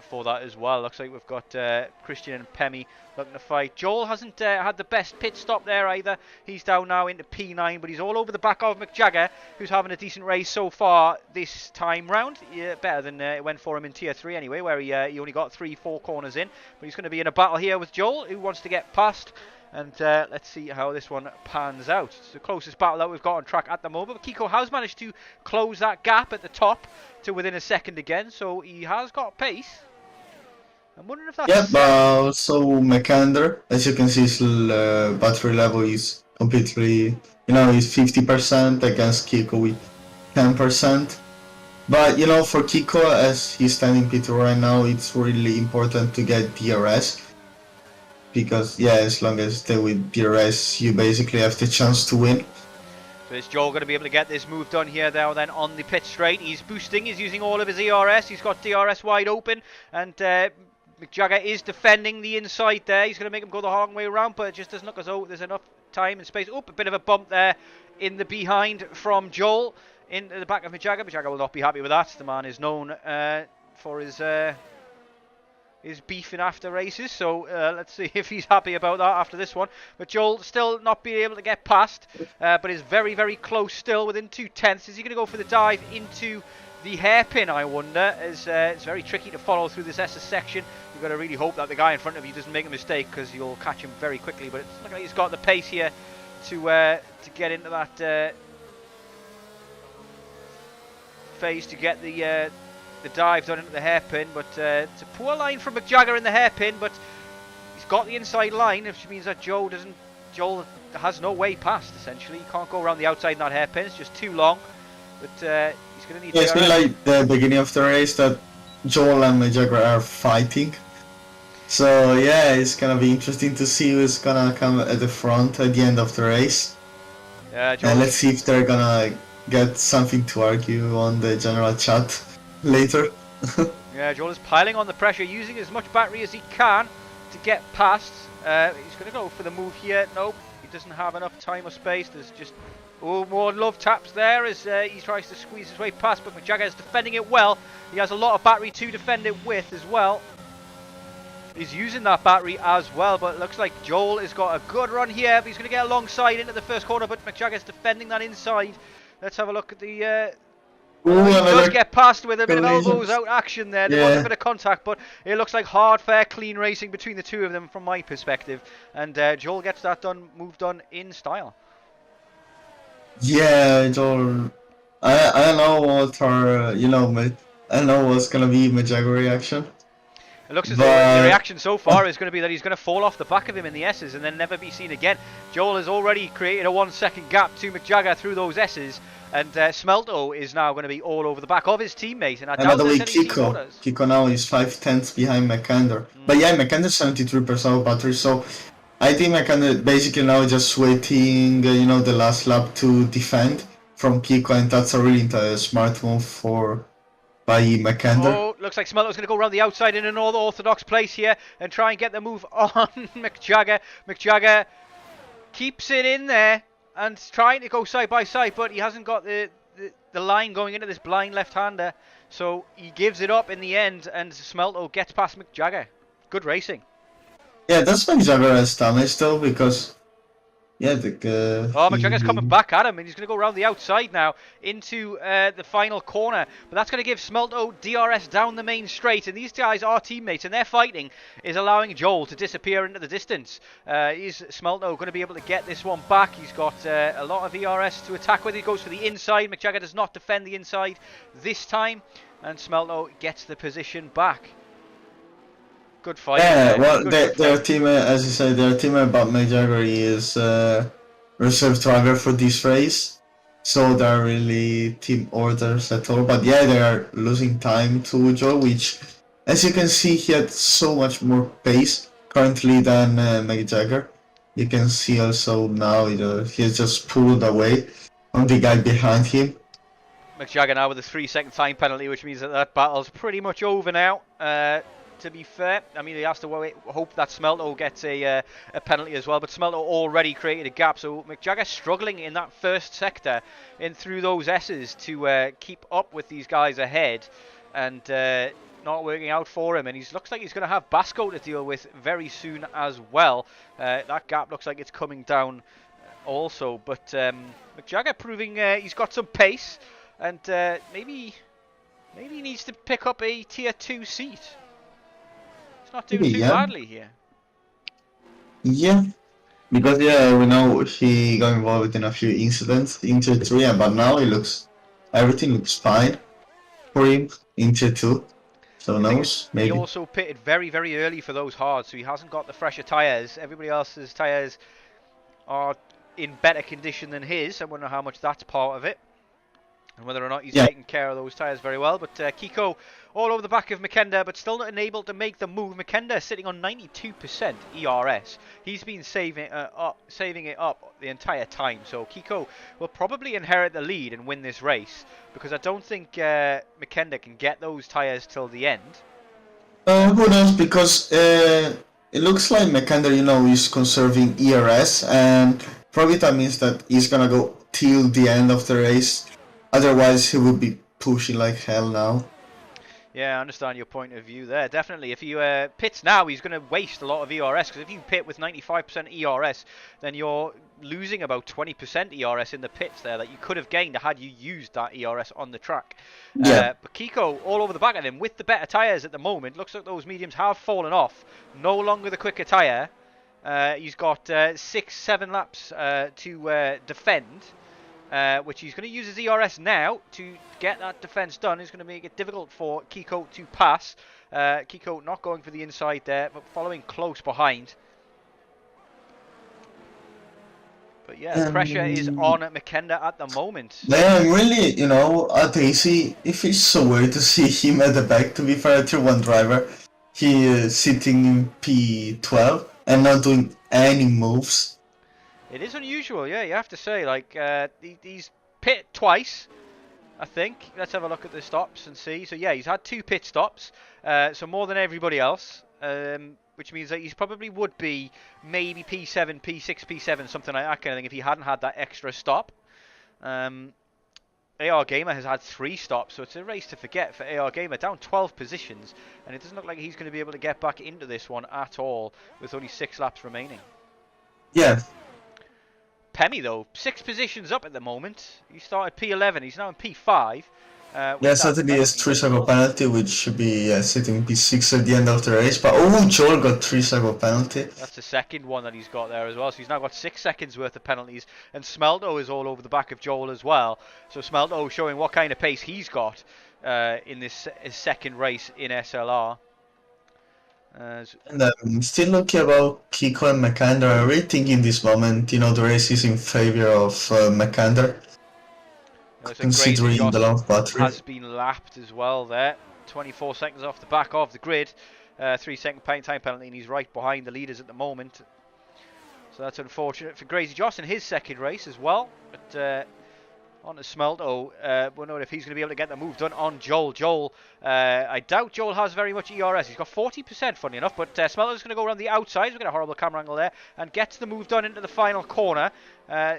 For that as well. Looks like we've got Christian and Pemi looking to fight. Joel hasn't had the best pit stop there either. He's down now into P9, but he's all over the back of McJagger, who's having a decent race so far this time round. Yeah, better than it went for him in Tier 3 anyway, where he only got 3-4 corners in. But he's going to be in a battle here with Joel, who wants to get past. And let's see how this one pans out. It's the closest battle that we've got on track at the moment. But Kiko has managed to close that gap at the top to within a second again. So he has got pace. I'm wondering if that's... Yeah, but also Mekander, as you can see, his battery level is completely, he's 50% against Kiko with 10%. But, for Kiko, as he's standing P2 right now, it's really important to get DRS. Because, as long as they with DRS, you basically have the chance to win. So is Joel going to be able to get this move done here now then on the pit straight? He's boosting, he's using all of his ERS, he's got DRS wide open, and McJagger is defending the inside there. He's going to make him go the long way around, but it just doesn't look as though there's enough time and space. Oh, a bit of a bump there in the behind from Joel into the back of McJagger. McJagger will not be happy with that. The man is known for his beefing after races, so let's see if he's happy about that after this one. But Joel still not being able to get past, but is very, very close still, within 2/10. Is he going to go for the dive into the hairpin, I wonder? As it's very tricky to follow through this SS section. You've got to really hope that the guy in front of you doesn't make a mistake, because you'll catch him very quickly. But it's looking like he's got the pace here to get into that phase, to get the dive done into the hairpin. But it's a poor line from McJagger in the hairpin, but he's got the inside line, which means that Joel has no way past, essentially. He can't go around the outside in that hairpin, it's just too long. But he's going to need to... It's been like the beginning of the race that Joel and McJagger are fighting. So it's gonna be interesting to see who's gonna come at the front at the end of the race. And let's see if they're gonna get something to argue on the general chat later. Yeah, Joel is piling on the pressure, using as much battery as he can to get past. He's going to go for the move here. Nope, he doesn't have enough time or space. There's just more love taps there as he tries to squeeze his way past, but McJagger is defending it well. He has a lot of battery to defend it with as well. He's using that battery as well, but it looks like Joel has got a good run here. But he's going to get alongside into the first corner, but McJagger is defending that inside. Let's have a look at the Oh, he does another get past with a bit of collision. elbows out action there. There was a Yeah. bit of contact, but it looks like hard, fair, clean racing between the two of them from my perspective. And Joel gets that done, moved on in style. Yeah, it's all. I don't know what our, I don't know what's gonna be Majago reaction, It looks as though the but reaction so far is going to be that he's going to fall off the back of him in the S's and then never be seen again. Joel has already created a 1 second gap to McJagger through those S's, and Smelto is now going to be all over the back of his teammate. And I and by doubt the way, there's any team Kiko, orders. Kiko now is 5 tenths behind McAnder. But Mm. yeah, McAnder's 73% of battery, so I think McAnder basically now just waiting, the last lap to defend from Kiko, and that's a really smart move by McAnder. Oh, looks like Smelto's going to go around the outside in an orthodox place here and try and get the move on McJagger. McJagger keeps it in there and trying to go side by side, but he hasn't got the line going into this blind left-hander, so he gives it up in the end, and Smelto gets past McJagger. Good racing. Yeah, that's McJagger has damage though, because yeah, Oh, McJagger's coming back at him, and he's going to go around the outside now into the final corner. But that's going to give Smelto DRS down the main straight, and these guys are teammates, and their fighting is allowing Joel to disappear into the distance. Is Smelto going to be able to get this one back? He's got a lot of ERS to attack with. He goes for the inside. McJagger does not defend the inside this time, and Smelto gets the position back. Good fight. Yeah, well, Good their fight. teammate, as you say, their teammate Bob McJagger is reserve driver for this race, so they're really team orders at all. But yeah, they are losing time to Joe, which, as you can see, he had so much more pace currently than McJagger. You can see also now, he's just pulled away on the guy behind him. McJagger now with a 3 second time penalty, which means that battle's pretty much over now. To be fair, I mean, he has to hope that Smelto gets a penalty as well, but Smelto already created a gap, so McJagger struggling in that first sector in through those S's to keep up with these guys ahead, and not working out for him, and he looks like he's going to have Basco to deal with very soon as well. That gap looks like it's coming down also, but McJagger proving he's got some pace, and maybe he needs to pick up a tier 2 seat. Not doing too badly here. Yeah, because we know he got involved in a few incidents in tier 3, but now everything looks fine for him in tier 2. So knows, maybe. He also pitted very, very early for those hards, so he hasn't got the fresher tyres. Everybody else's tyres are in better condition than his. I wonder how much that's part of it, and whether or not he's taking care of those tyres very well. But Kiko all over the back of McKenda, but still not able to make the move. McKenda sitting on 92% ERS. He's been saving it up the entire time. So Kiko will probably inherit the lead and win this race, because I don't think McKenda can get those tyres till the end. Who knows? Because it looks like McKenda, is conserving ERS, and probably that means that he's gonna go till the end of the race. Otherwise, he would be pushing like hell now. Yeah, I understand your point of view there. Definitely, if he pits now, he's going to waste a lot of ERS, because if you pit with 95% ERS, then you're losing about 20% ERS in the pits there that you could have gained had you used that ERS on the track. Yeah. But Kiko all over the back of him with the better tyres at the moment. Looks like those mediums have fallen off. No longer the quicker tyre. He's got 6-7 laps to defend. Which he's going to use his ERS now to get that defence done. It's going to make it difficult for Kiko to pass. Kiko not going for the inside there, but following close behind. But yeah, the pressure is on McKenda at the moment. Yeah, really, at AC, it feels so weird to see him at the back. To be fair, a tier 1 driver, he is sitting in P12 and not doing any moves. It is unusual, yeah, you have to say. Like, he's pit twice, I think. Let's have a look at the stops and see. So, yeah, he's had 2 pit stops, so more than everybody else, which means that he's probably would be maybe P7, P6, P7, something like that kind of thing, if he hadn't had that extra stop. AR Gamer has had 3 stops, so it's a race to forget for AR Gamer, down 12 positions, and it doesn't look like he's going to be able to get back into this one at all, with only 6 laps remaining. Yeah. Pemi though, 6 positions up at the moment. He started P11, he's now in P5. with that certainly it's penalty. 3-second penalty, which should be sitting P6 at the end of the race. But oh, Joel got 3-second penalty. That's the second one that he's got there as well. So he's now got 6 seconds worth of penalties. And Smelto is all over the back of Joel as well. So Smelto showing what kind of pace he's got in this his second race in SLR. And I'm still looking about Kiko and Makander. I really think in this moment, the race is in favor of Makander, considering the long battery. Has been lapped as well there. 24 seconds off the back of the grid. 3-second time penalty, and he's right behind the leaders at the moment. So that's unfortunate for Grazy Joss in his second race as well. But on to Smelto, we'll know if he's going to be able to get the move done on Joel. I doubt Joel has very much ERS. He's got 40%, funny enough, but Smelto's going to go around the outside. We've got a horrible camera angle there, and gets the move done into the final corner.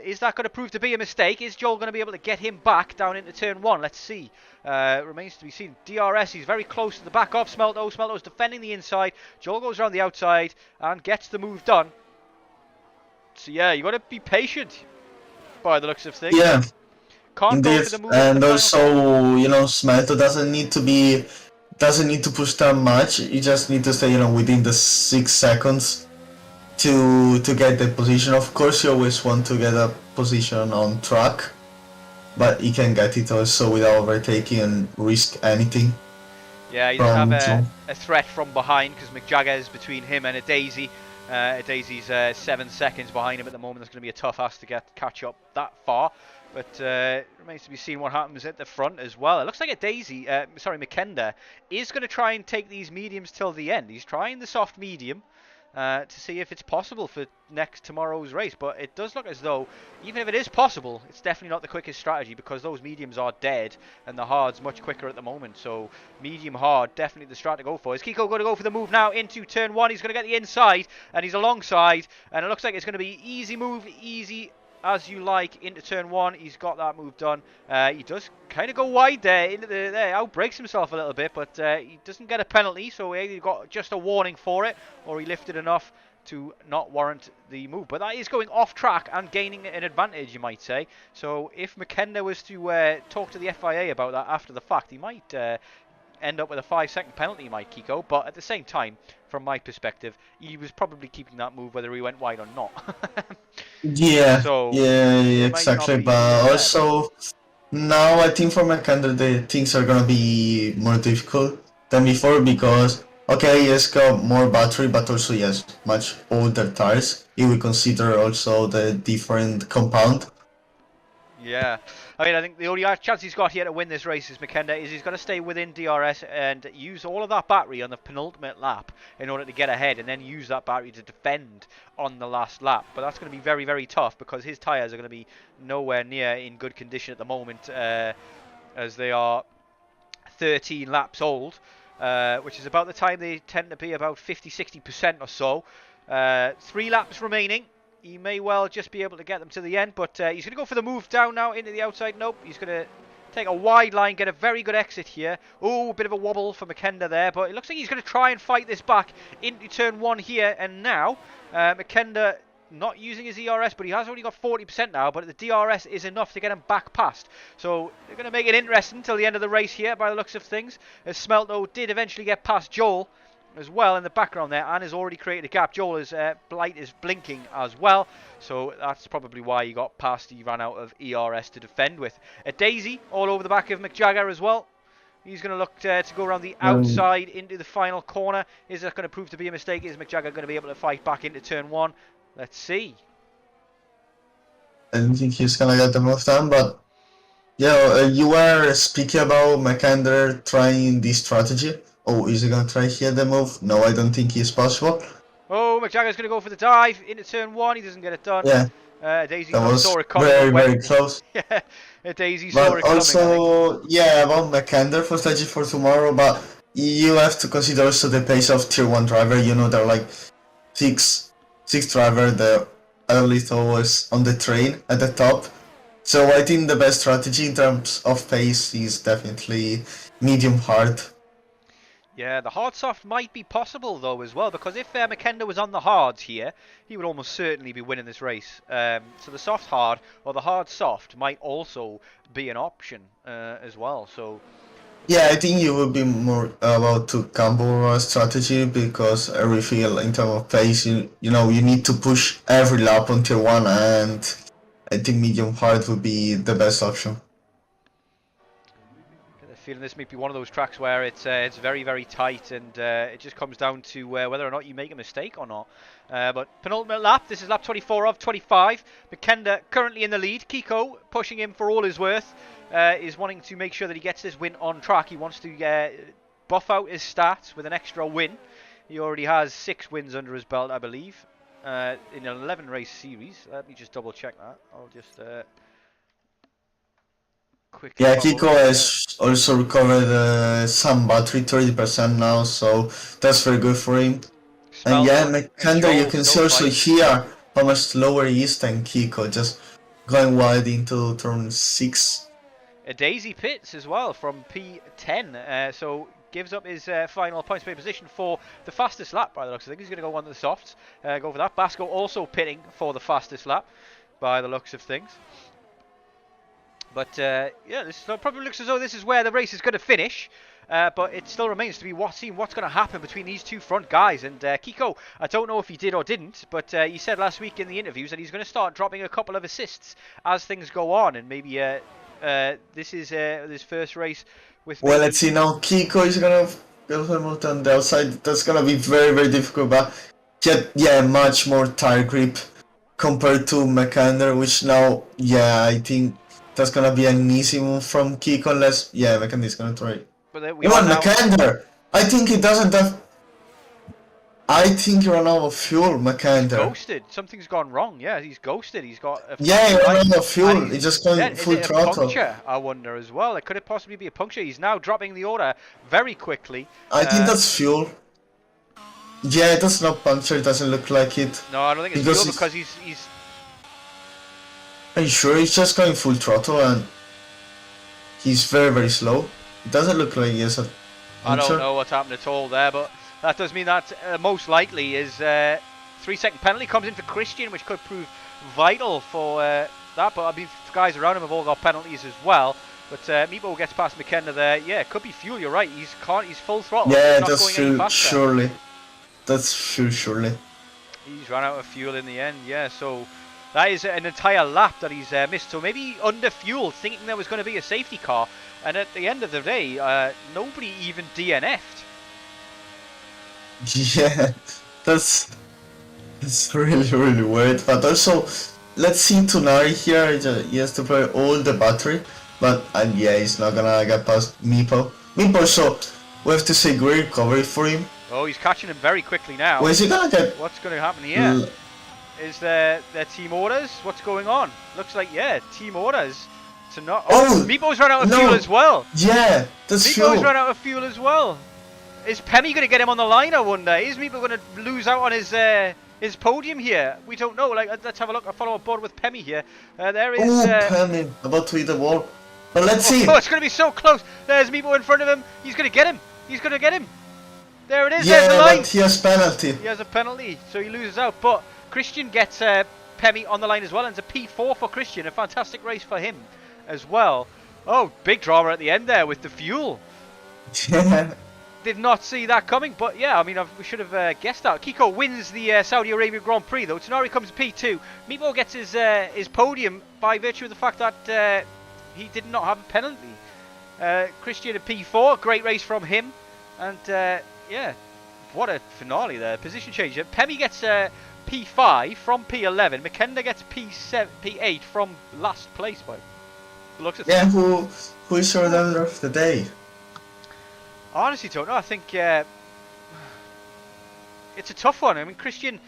Is that going to prove to be a mistake? Is Joel going to be able to get him back down into turn 1? Let's see. Remains to be seen. DRS, he's very close to the back of Smelto. Smelto's defending the inside. Joel goes around the outside and gets the move done. So yeah, you got to be patient by the looks of things. Yeah. Can't Indeed. go for the move. And also, Smelto doesn't need to push that much. You just need to stay, within the 6 seconds to get the position. Of course, you always want to get a position on track, but you can get it also without overtaking and risk anything. Yeah, he doesn't have a threat from behind because McJagger is between him and a Daisy. Daisy's 7 seconds behind him at the moment. That's going to be a tough ask to catch up that far. But remains to be seen what happens at the front as well. It looks like Makenda is going to try and take these mediums till the end. He's trying the soft medium to see if it's possible for tomorrow's race. But it does look as though, even if it is possible, it's definitely not the quickest strategy because those mediums are dead and the hard's much quicker at the moment. So medium hard, definitely the strat to go for. Is Kiko going to go for the move now into turn 1? He's going to get the inside and he's alongside. And it looks like it's going to be easy move, easy as you like into turn 1. He's got that move done. He does kind of go wide there into there, outbreaks himself a little bit, but he doesn't get a penalty, so he got just a warning for it, or he lifted enough to not warrant the move. But that is going off track and gaining an advantage, you might say. So if Makenda was to talk to the FIA about that after the fact, he might end up with a 5-second penalty, might Kiko. But at the same time, from my perspective, he was probably keeping that move whether he went wide or not. Yeah, so exactly. But also, now I think for Makander, the things are gonna be more difficult than before because, okay, he's got more battery, but also he has much older tires. If we consider also the different compound. Yeah, I mean, I think the only chance he's got here to win this race is Makenda is he's got to stay within DRS and use all of that battery on the penultimate lap in order to get ahead, and then use that battery to defend on the last lap. But that's going to be very, very tough because his tyres are going to be nowhere near in good condition at the moment, as they are 13 laps old, which is about the time they tend to be about 50-60% or so. 3 laps remaining. He may well just be able to get them to the end, but he's going to go for the move down now into the outside. Nope, he's going to take a wide line, get a very good exit here. Oh, a bit of a wobble for Makenda there, but it looks like he's going to try and fight this back into turn 1 here. And now, Makenda not using his ERS, but he has only got 40% now, but the DRS is enough to get him back past. So they're going to make it interesting until the end of the race here by the looks of things, as Smelto did eventually get past Joel as well in the background there, and has already created a gap. Joel's light is blinking as well, so that's probably why he got past. He ran out of ERS to defend with. A Daisy all over the back of McJagger as well. He's going to look to go around the outside into the final corner. Is that going to prove to be a mistake? Is McJagger going to be able to fight back into turn 1? Let's see. I don't think he's going to get the move done, but yeah, you were speaking about Makander trying this strategy. Oh, is he going to try here the move? No, I don't think it's possible. Oh, McJagger's going to go for the dive into turn 1. He doesn't get it done. Yeah. Daisy that was saw it coming. Very, very close. Yeah, Daisy saw it coming. But also, yeah, about Makander for strategy for tomorrow, but you have to consider also the pace of tier 1 driver. There are like six drivers, they're at least always on the train at the top. So I think the best strategy in terms of pace is definitely medium hard. Yeah, the hard soft might be possible though as well, because if Makenda was on the hards here, he would almost certainly be winning this race. So the soft hard or the hard soft might also be an option as well. So Yeah, I think you will be more about to combo strategy because I really feel in terms of pace, you know, you need to push every lap on tier 1, and I think medium hard would be the best option. I get the feeling this might be one of those tracks where it's very very tight, and it just comes down to whether or not you make a mistake or not. But penultimate lap, this is lap 24 of 25. Makenda currently in the lead. Kiko pushing him for all his worth. Is wanting to make sure that he gets this win on track. He wants to buff out his stats with an extra win. He already has 6 wins under his belt, I believe, in an 11 race series. Let me just double check that. I'll just quickly. Yeah, Kiko has also recovered some battery, 30% now, so that's very good for him. And yeah, Makenda, you can see also here how much slower he is than Kiko, just going wide into turn 6. A Daisy pits as well from P10, so gives up his final points per position for the fastest lap by the looks of things. He's going to go on to the softs, go for that. Basco also pitting for the fastest lap by the looks of things. But yeah, this probably looks as though this is where the race is going to finish. But it still remains to be seen what's going to happen between these two front guys. And Kiko, I don't know if he did or didn't, but he said last week in the interviews that he's going to start dropping a couple of assists as things go on, and maybe this is his first race with. Well, let's see now. Kiko is gonna go move on the outside. That's gonna be very very difficult, but yeah, much more tire grip compared to Makender, which now I think that's gonna be an easy move from Kiko, unless Makender is gonna try. But Come on, Makender! I think he doesn't have. I think he ran out of fuel, Makender. He's ghosted. Something's gone wrong. Yeah, he's ghosted. He's got. He ran out of fuel. He's just going full throttle. Puncture, I wonder as well. It could it possibly be a puncture? He's now dropping the order very quickly. I think that's fuel. Yeah, that's not puncture. It doesn't look like it. No, I don't think it's fuel because he's. Are you sure he's just going full throttle and he's very very slow? It doesn't look like he has a puncture. I don't know what's happened at all there, but that does mean that most likely is 3-second penalty comes in for Christian, which could prove vital for that. But I mean, the guys around him have all got penalties as well. But Meepo gets past Makenda there. Yeah, it could be fuel. You're right. He's full throttle. Yeah, that's fuel. Surely. That's fuel. Surely. He's run out of fuel in the end. Yeah, so that is an entire lap that he's missed. So maybe under fuel, thinking there was going to be a safety car, and at the end of the day, nobody even DNF'd. Yeah, that's really really weird. But also, let's see Tonari here. He has to play all the battery, but he's not gonna get past Meepo. Meepo, so we have to say great recovery for him. Oh, he's catching him very quickly now. Where's he gonna get? What's going to happen here? Is there team orders? What's going on? Looks like team orders to not. Oh, Meepo's run out of fuel as well. Yeah, that's fuel. Meepo's run out of fuel as well. Is Pemi going to get him on the line? I wonder. Is Meepo going to lose out on his podium here? We don't know. Let's have a look. I follow up board with Pemi here. There is. Pemi about to hit the wall. But let's see. Oh, it's going to be so close. There's Meepo in front of him. He's going to get him. He's going to get him. There it is. Yeah, there's the line. But he has penalty. He has a penalty, so he loses out. But Christian gets Pemi on the line as well, and it's a P4 for Christian. A fantastic race for him as well. Oh, big drama at the end there with the fuel. Yeah. Did not see that coming, but yeah, I mean, we should have guessed that. Kiko wins the Saudi Arabia Grand Prix, though. Tonari comes P2. Meepo gets his podium by virtue of the fact that he did not have a penalty. Christian at P4, great race from him, and yeah, what a finale there. Position change. Pemi gets P5 from P11. Makenda gets P8 from last place by the looks of things. Yeah, who is your leader of the day? I honestly don't know. I think it's a tough one. I mean, Christian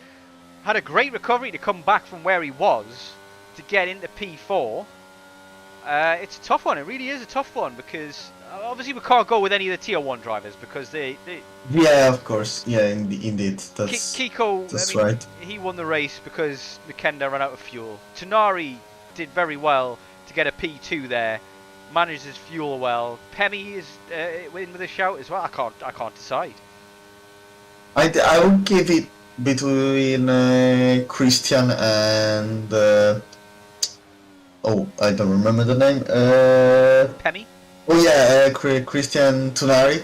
had a great recovery to come back from where he was to get into P4. It's a tough one. It really is a tough one because obviously we can't go with any of the tier 1 drivers because they yeah, of course. Yeah, indeed. That's Kiko. That's right. He won the race because Makenda ran out of fuel. Tonari did very well to get a P2 there. manages his fuel well. Pemi is in with a shout as well. I can't decide. I would give it between Christian and I don't remember the name. Pemi. Christian Tunari.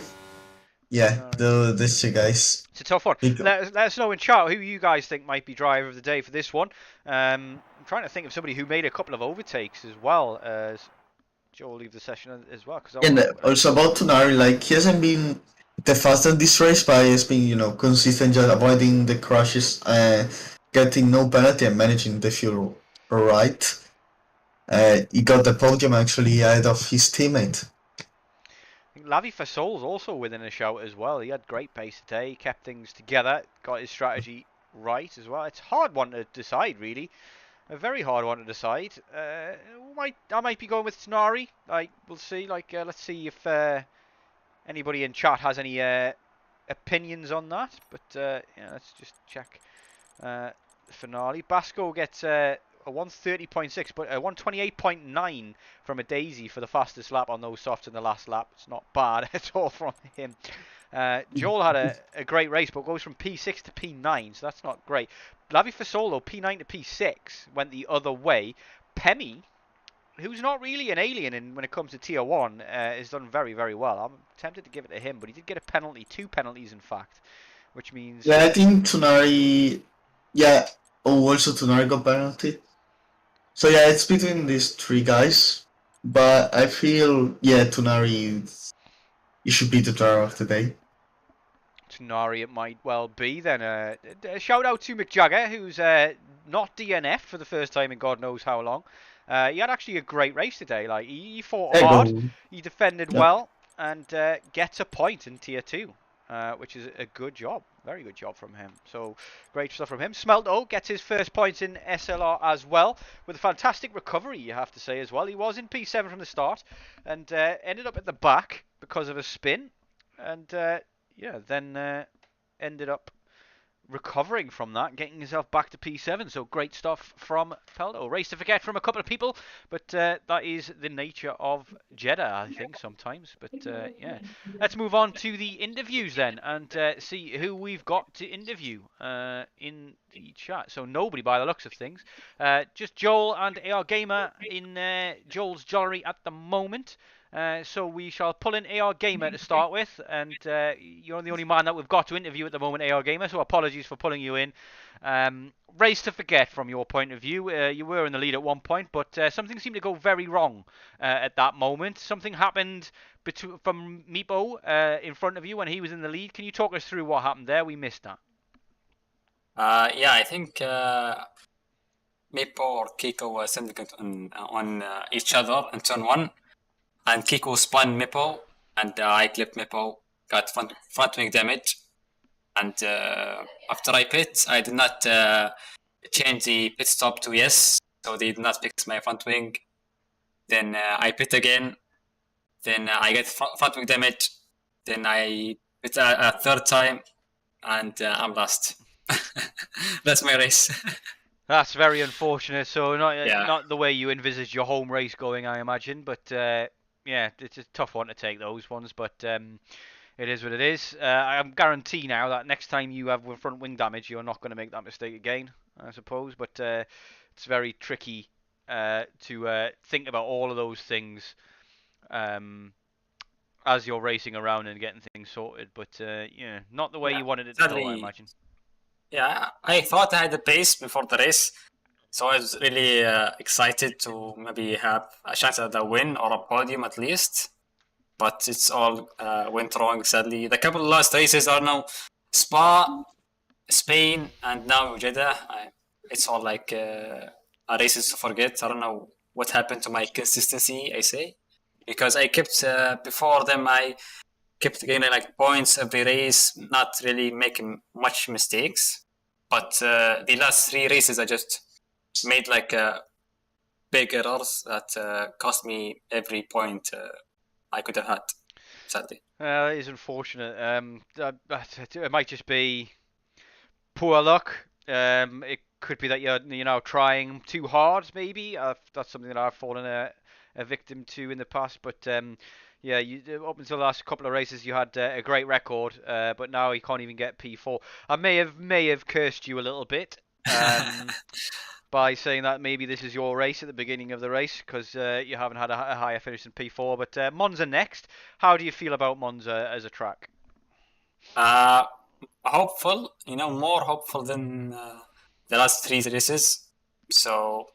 Yeah, Tunari. these two guys. It's a tough one. Let us know in chat who you guys think might be driver of the day for this one. I'm trying to think of somebody who made a couple of overtakes as well. As Joe will leave the session as well. And also about Tunari, like he hasn't been the fastest this race, but he has been, consistent, just avoiding the crashes, getting no penalty and managing the fuel right. He got the podium actually ahead of his teammate. Lavi Fasol's also within a shout as well. He had great pace today, kept things together, got his strategy right as well. It's a hard one to decide, really. A very hard one to decide. I might be going with Tunari. We'll see. Let's see if anybody in chat has any opinions on that. But let's just check the finale. Basco gets a 130.6, but a 128.9 from a daisy for the fastest lap on those softs in the last lap. It's not bad at all from him. Joel had a great race, but goes from P6 to P9, so that's not great. Lavi Fasolo, P9 to P6, went the other way. Pemi, who's not really an alien when it comes to Tier 1, has done very, very well. I'm tempted to give it to him, but he did get a penalty, 2 penalties in fact, which means... Yeah, I think Tunari... Yeah, also Tunari got penalty. So yeah, it's between these three guys, but I feel, Tunari, you should be the driver of the day. Tunari it might well be then. A shout out to McJagger, who's not DNF for the first time in God knows how long. He had actually a great race today. Like he fought hard, he defended well, and gets a point in Tier 2, which is a good job. Very good job from him. So great stuff from him. Smelto gets his first points in SLR as well, with a fantastic recovery, you have to say as well. He was in P7 from the start, and ended up at the back because of a spin, and then ended up recovering from that, getting himself back to P7. So great stuff from Pelto. Race to forget from a couple of people, but that is the nature of Jeddah, I think, sometimes. But let's move on to the interviews then, and see who we've got to interview in the chat. So nobody by the looks of things. Just Joel and AR Gamer in Joel's gallery at the moment. So we shall pull in AR Gamer to start with, and you're the only man that we've got to interview at the moment, AR Gamer, so apologies for pulling you in. Race to forget from your point of view. You were in the lead at one point, but something seemed to go very wrong at that moment. Something happened from Meepo in front of you when he was in the lead. Can you talk us through what happened there? We missed that. I think Meepo or Kiko were sending on each other in turn 1. And Kiko spun Meepo, and I clipped Meepo, got front wing damage. And after I pit, I did not change the pit stop to yes, so they did not fix my front wing. Then I pit again, then I get front wing damage, then I pit a third time, and I'm lost. That's my race. That's very unfortunate. So not the way you envisaged your home race going, I imagine, but... yeah, it's a tough one to take, those ones, but it is what it is. I guarantee now that next time you have front wing damage, you're not going to make that mistake again, I suppose. But it's very tricky to think about all of those things as you're racing around and getting things sorted. But not the way you wanted it to go, I imagine. Yeah, I thought I had the pace before the race. So I was really excited to maybe have a chance at a win or a podium at least. But it's all went wrong, sadly. The couple of last races are now Spa, Spain, and now Jeddah. It's all like races to forget. I don't know what happened to my consistency, I say. Because I kept, before them, I kept gaining like points every race, not really making much mistakes. But the last 3 races, I just made like big errors that cost me every point I could have had, sadly. It is unfortunate. It might just be poor luck. It could be that you're now trying too hard, maybe. That's something that I've fallen a victim to in the past. But yeah, up until the last couple of races, you had a great record, but now you can't even get P4. I may have cursed you a little bit. By saying that maybe this is your race at the beginning of the race because you haven't had a higher finish than P4. But Monza next. How do you feel about Monza as a track? Hopeful, more hopeful than the last 3 races. So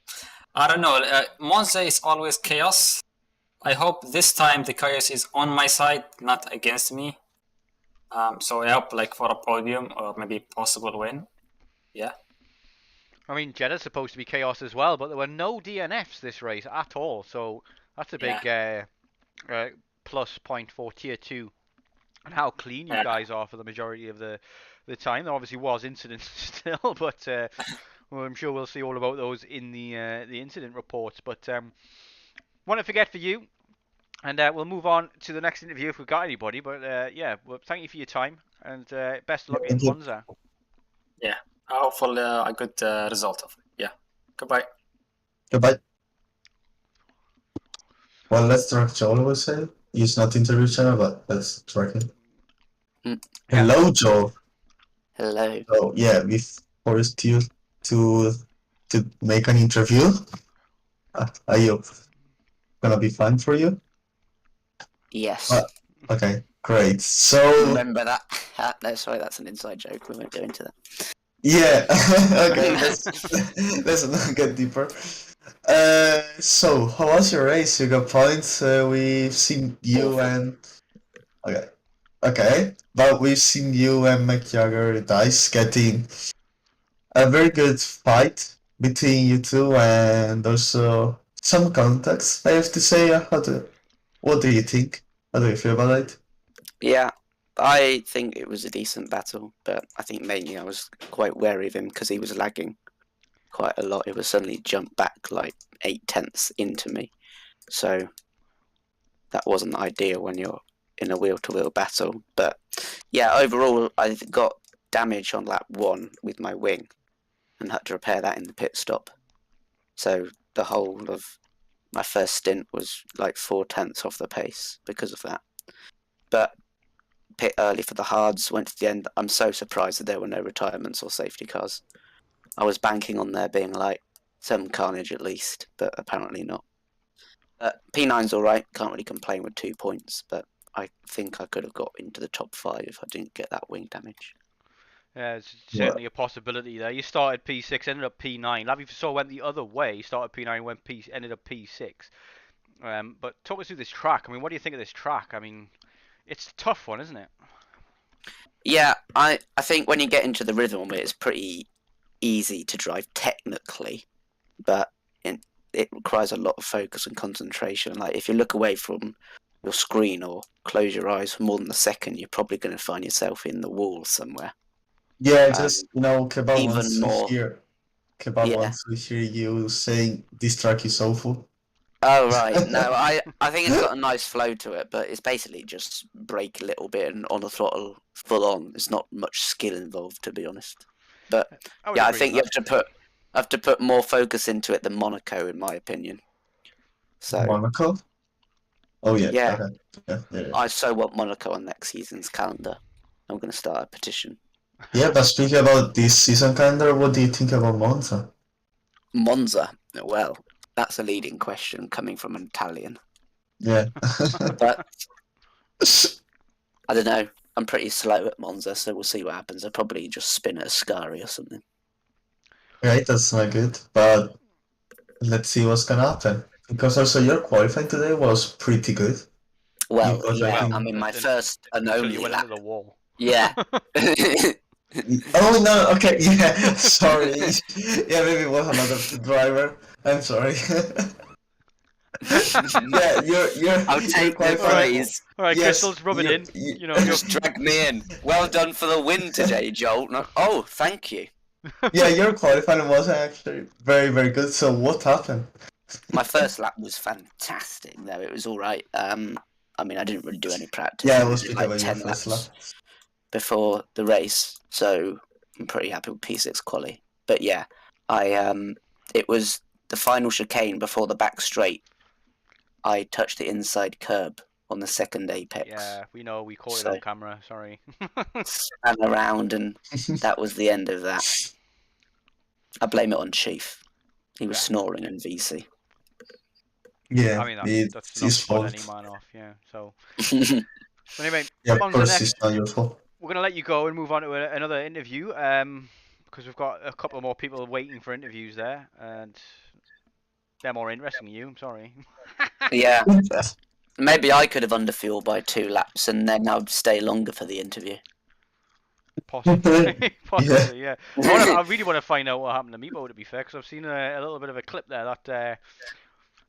I don't know. Monza is always chaos. I hope this time the chaos is on my side, not against me. So I hope for a podium or maybe possible win. Yeah. I mean, Jeddah's supposed to be chaos as well, but there were no DNFs this race at all, so that's a big plus point for Tier 2 and how clean you guys are for the majority of the time. There obviously was incidents still, but well, I'm sure we'll see all about those in the incident reports. But want to forget for you, and we'll move on to the next interview if we've got anybody. But yeah, well, thank you for your time, and best of luck in Monza. Yeah. Hopefully a good result of it. Yeah. Goodbye. Goodbye. Well, let's track Joel, I would say. He's not interview channel, but let's track him. Hello, Joel. Hello. So, yeah, we forced you to make an interview. I hope gonna be fun for you. Yes. Okay, great. So remember that? No, sorry, that's an inside joke. We won't go into that. Yeah. Okay. Let's not get deeper. So how was your race? You got points. We've seen you and okay, but we've seen you and McJagger Dice getting a very good fight between you two, and also some contacts. I have to say, what do you think? How do you feel about it? Yeah, I think it was a decent battle, but I think mainly I was quite wary of him because he was lagging quite a lot. He would suddenly jump back like 8/10 into me, so that wasn't ideal when you're in a wheel-to-wheel battle. But yeah, overall I got damage on lap 1 with my wing and had to repair that in the pit stop. So the whole of my first stint was like 4/10 off the pace because of that. But pit early for the hards, went to the end. I'm so surprised that there were no retirements or safety cars. I was banking on there being like some carnage at least, but apparently not. P9's alright, can't really complain with 2 points, but I think I could have got into the top 5 if I didn't get that wing damage. Yeah, it's certainly a possibility there. You started P6, ended up P9. Lavi went the other way, started P9, ended up P6. But talk us through this track. I mean, what do you think of this track? I mean, it's a tough one, isn't it? Yeah, I think when you get into the rhythm of it, it's pretty easy to drive technically, but it requires a lot of focus and concentration. Like if you look away from your screen or close your eyes for more than a second, you're probably going to find yourself in the wall somewhere. Yeah, just Kebab even wants more. to hear. Kebab wants to hear you saying this track is awful. Oh right, no, I think it's got a nice flow to it, but it's basically just brake a little bit and on the throttle full on. There's not much skill involved, to be honest. But yeah, I think you have to put more focus into it than Monaco, in my opinion. So Monaco? Oh yeah. Yeah. Okay. Yeah. I so want Monaco on next season's calendar. I'm going to start a petition. Yeah, but speaking about this season calendar, what do you think about Monza? Monza, well, that's a leading question coming from an Italian. Yeah. But I don't know. I'm pretty slow at Monza, so we'll see what happens. I'll probably just spin at Ascari or something. Right, that's not good. But let's see what's gonna happen. Because also your qualifying today was pretty good. Well, yeah, I mean, my first and only went lap. into the wall. Yeah. Oh no, okay, yeah, sorry. Yeah, maybe it was another driver. I'm sorry. Yeah, you're I'll take the praise. Alright, yes, Crystal's rubbing in. Just drag me in. Well done for the win today, Joel. No, oh, thank you. Yeah, your qualifying was actually very, very good. So what happened? My first lap was fantastic, though. It was alright. I mean, I didn't really do any practice. Yeah, I was speaking like about 10 your first lap before the race, so I'm pretty happy with P6 quali. But yeah, it was the final chicane before the back straight I touched the inside curb on the second apex. Yeah, we know. We caught it So- on camera. Sorry. Ran around, and that was the end of that. I blame it on Chief. He was Yeah. snoring in VC. Yeah, I mean, that's it's not his to put fault. any man off. Yeah. So, but anyway, Yeah, of on to the course, next. it's not your fault. We're gonna let you go and move on to another interview. Because we've got a couple more people waiting for interviews there, and they're more interesting than you. I'm sorry. Yeah. Maybe I could have underfueled by 2 laps, and then I'd stay longer for the interview. Possibly, possibly, yeah. I really want to find out what happened to Meepo, to be fair, because I've seen a little bit of a clip there that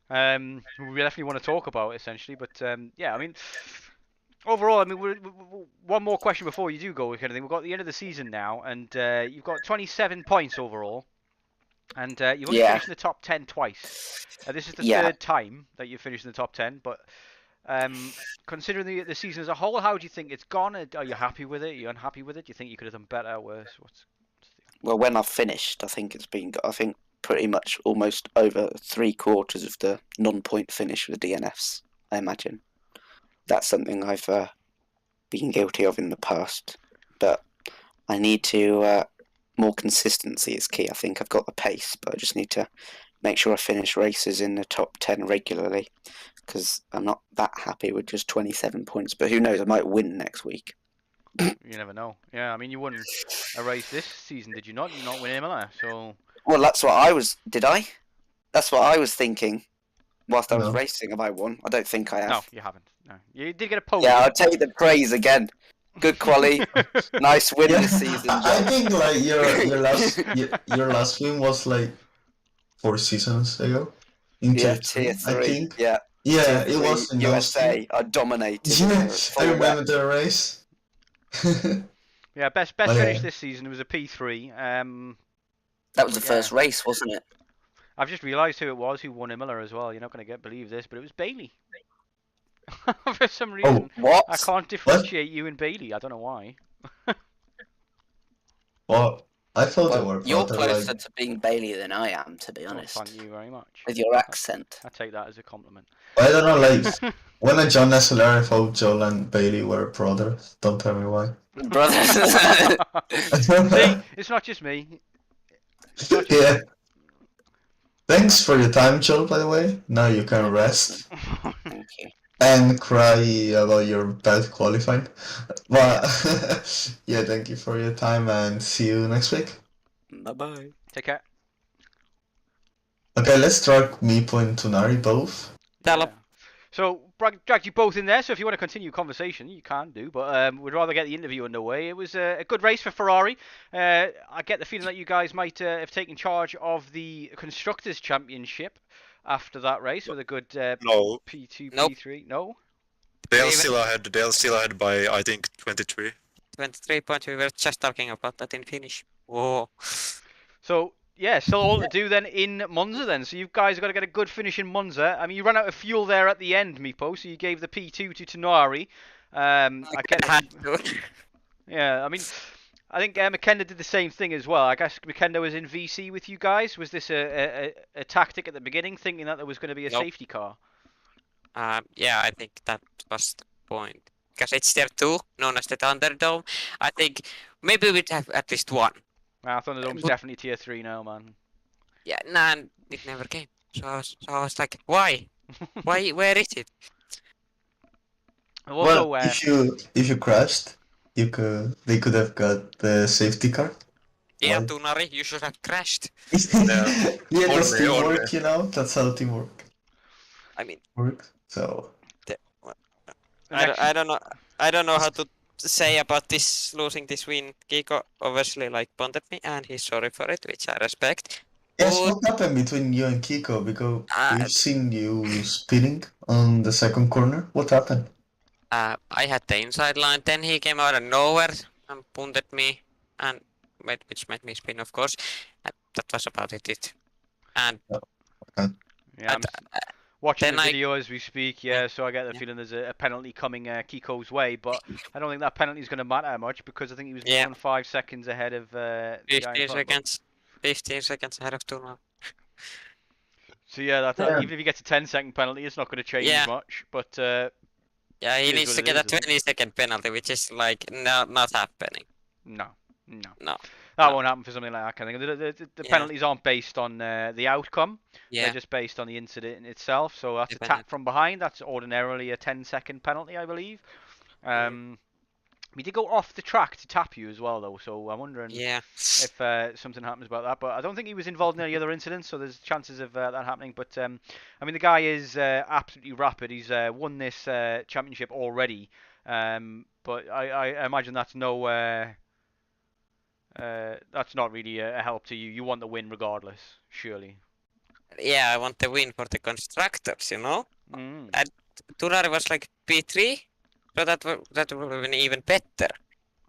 we definitely want to talk about, essentially. But yeah, I mean, overall, I mean, one more question before you do go, kind of thing. We've got the end of the season now, and you've got 27 points overall, and you've only finished in the top 10 twice. This is the third time that you've finished in the top 10, but considering the season as a whole, how do you think it's gone? Are you happy with it? Are you unhappy with it? Do you think you could have done better or worse? Well, when I've finished, I think pretty much almost over 3/4 of the non-point finish with the DNFs, I imagine. That's something I've been guilty of in the past. But I need to... more consistency is key. I think I've got the pace, but I just need to make sure I finish races in the top 10 regularly. Because I'm not that happy with just 27 points. But who knows, I might win next week. You never know. Yeah, I mean, you won a race this season, did you not? You not win Imola, so... Well, that's what I was... Did I? That's what I was thinking whilst I was No. racing. Have I won? I don't think I have. No, you haven't. No. You did get a podium. Yeah, I'll take the praise again. Good quality. Nice win Yeah, this season, I Joe. think like your last win was like 4 seasons ago. In Yeah, tier 3, tier 3. I think. Yeah, Yeah, tier it 3 was in those USA. I dominated. two. Yeah, for I full remember rep. the race. Yeah, best Oh, finish yeah. this season was a P3. That was the Yeah. first race, wasn't it? I've just realised who it was who won Imola as well. You're not going to believe this, but it was Bailey. For some reason, What? I can't differentiate you and Bailey. I don't know why. Well, I thought they Well, were you're rather, closer like, to being Bailey than I am, to be Oh, honest. thank you very much. With your accent. I take that as a compliment. I don't know, like when I joined SLR, I thought Joel and Bailey were brothers. Don't tell me why. Brothers. See, it's not just me. It's not just Yeah. Thanks for your time, Joel, by the way. Now you can rest Thank you. and cry about your bad qualifying. But yeah, thank you for your time and see you next week. Bye-bye. Take care. Okay, let's drag Meepo and Tunari both. Yeah. So, dragged you both in there, so if you want to continue conversation, you can do, but we'd rather get the interview underway. It was a good race for Ferrari. I get the feeling that you guys might have taken charge of the Constructors' Championship after that race with a good No, P2, Nope. P3. No? they're Even- still ahead by I think 23. 23 points, we were just talking about that in Finnish. Whoa. So, yeah, still all to do then in Monza then. So you guys have got to get a good finish in Monza. I mean, you ran out of fuel there at the end, Meepo, so you gave the P2 to Tonari. I get Had it. to. Yeah, I mean, I think McKenna did the same thing as well. I guess McKenna was in VC with you guys. Was this a tactic at the beginning, thinking that there was going to be a Nope. safety car? Yeah, I think that was the point. Because it's tier 2, known as the Thunderdome. I think maybe we'd have at least one. Thunderdome's definitely tier 3 now, man. Yeah, nah, it never came. So I was like, why? Why? Where is it? Also, Well, if you crashed, they could have got the safety car. Yeah, Why? Tunari, you should have crashed. Yeah, that's Only. teamwork, you know. That's how teamwork I mean, works. So I don't know how to say about this losing this win. Kiko obviously like punted me and he's sorry for it, which I respect. yes, Oh. what happened between you and Kiko? Because Uh, we've seen you spinning on the second corner. What happened? I had the inside line, then he came out of nowhere and punted me, and which made me spin, of course. And that was about it. And Yeah, I'm watching then the I- video as we speak, yeah, so I get the Yeah. feeling there's a penalty coming Kiko's way, but I don't think that penalty is going to matter much because I think he was Yeah. more than 5 seconds ahead of the guy in 15 front. seconds ahead of Tunari. So yeah, Yeah. even if he gets a 10-second penalty, it's not going to change Yeah. much. But Yeah, he It is needs what to it get is, a isn't it? 20-second penalty, which is like not happening. no, No. that No. won't happen for something like that kind of thing. The Yeah. penalties aren't based on the outcome; Yeah, they're just based on the incident in itself. So that's a Definitely. tap from behind. That's ordinarily a 10-second penalty, I believe. We did go off the track to tap you as well, though. So I'm wondering yeah. if something happens about that. But I don't think he was involved in any other incidents, so there's chances of that happening. But I mean, the guy is absolutely rapid. He's won this championship already. But I imagine that's that's not really a help to you. You want the win regardless, surely. Yeah, I want the win for the constructors, you know? Mm. Tunari was like P3, so that would have been even better.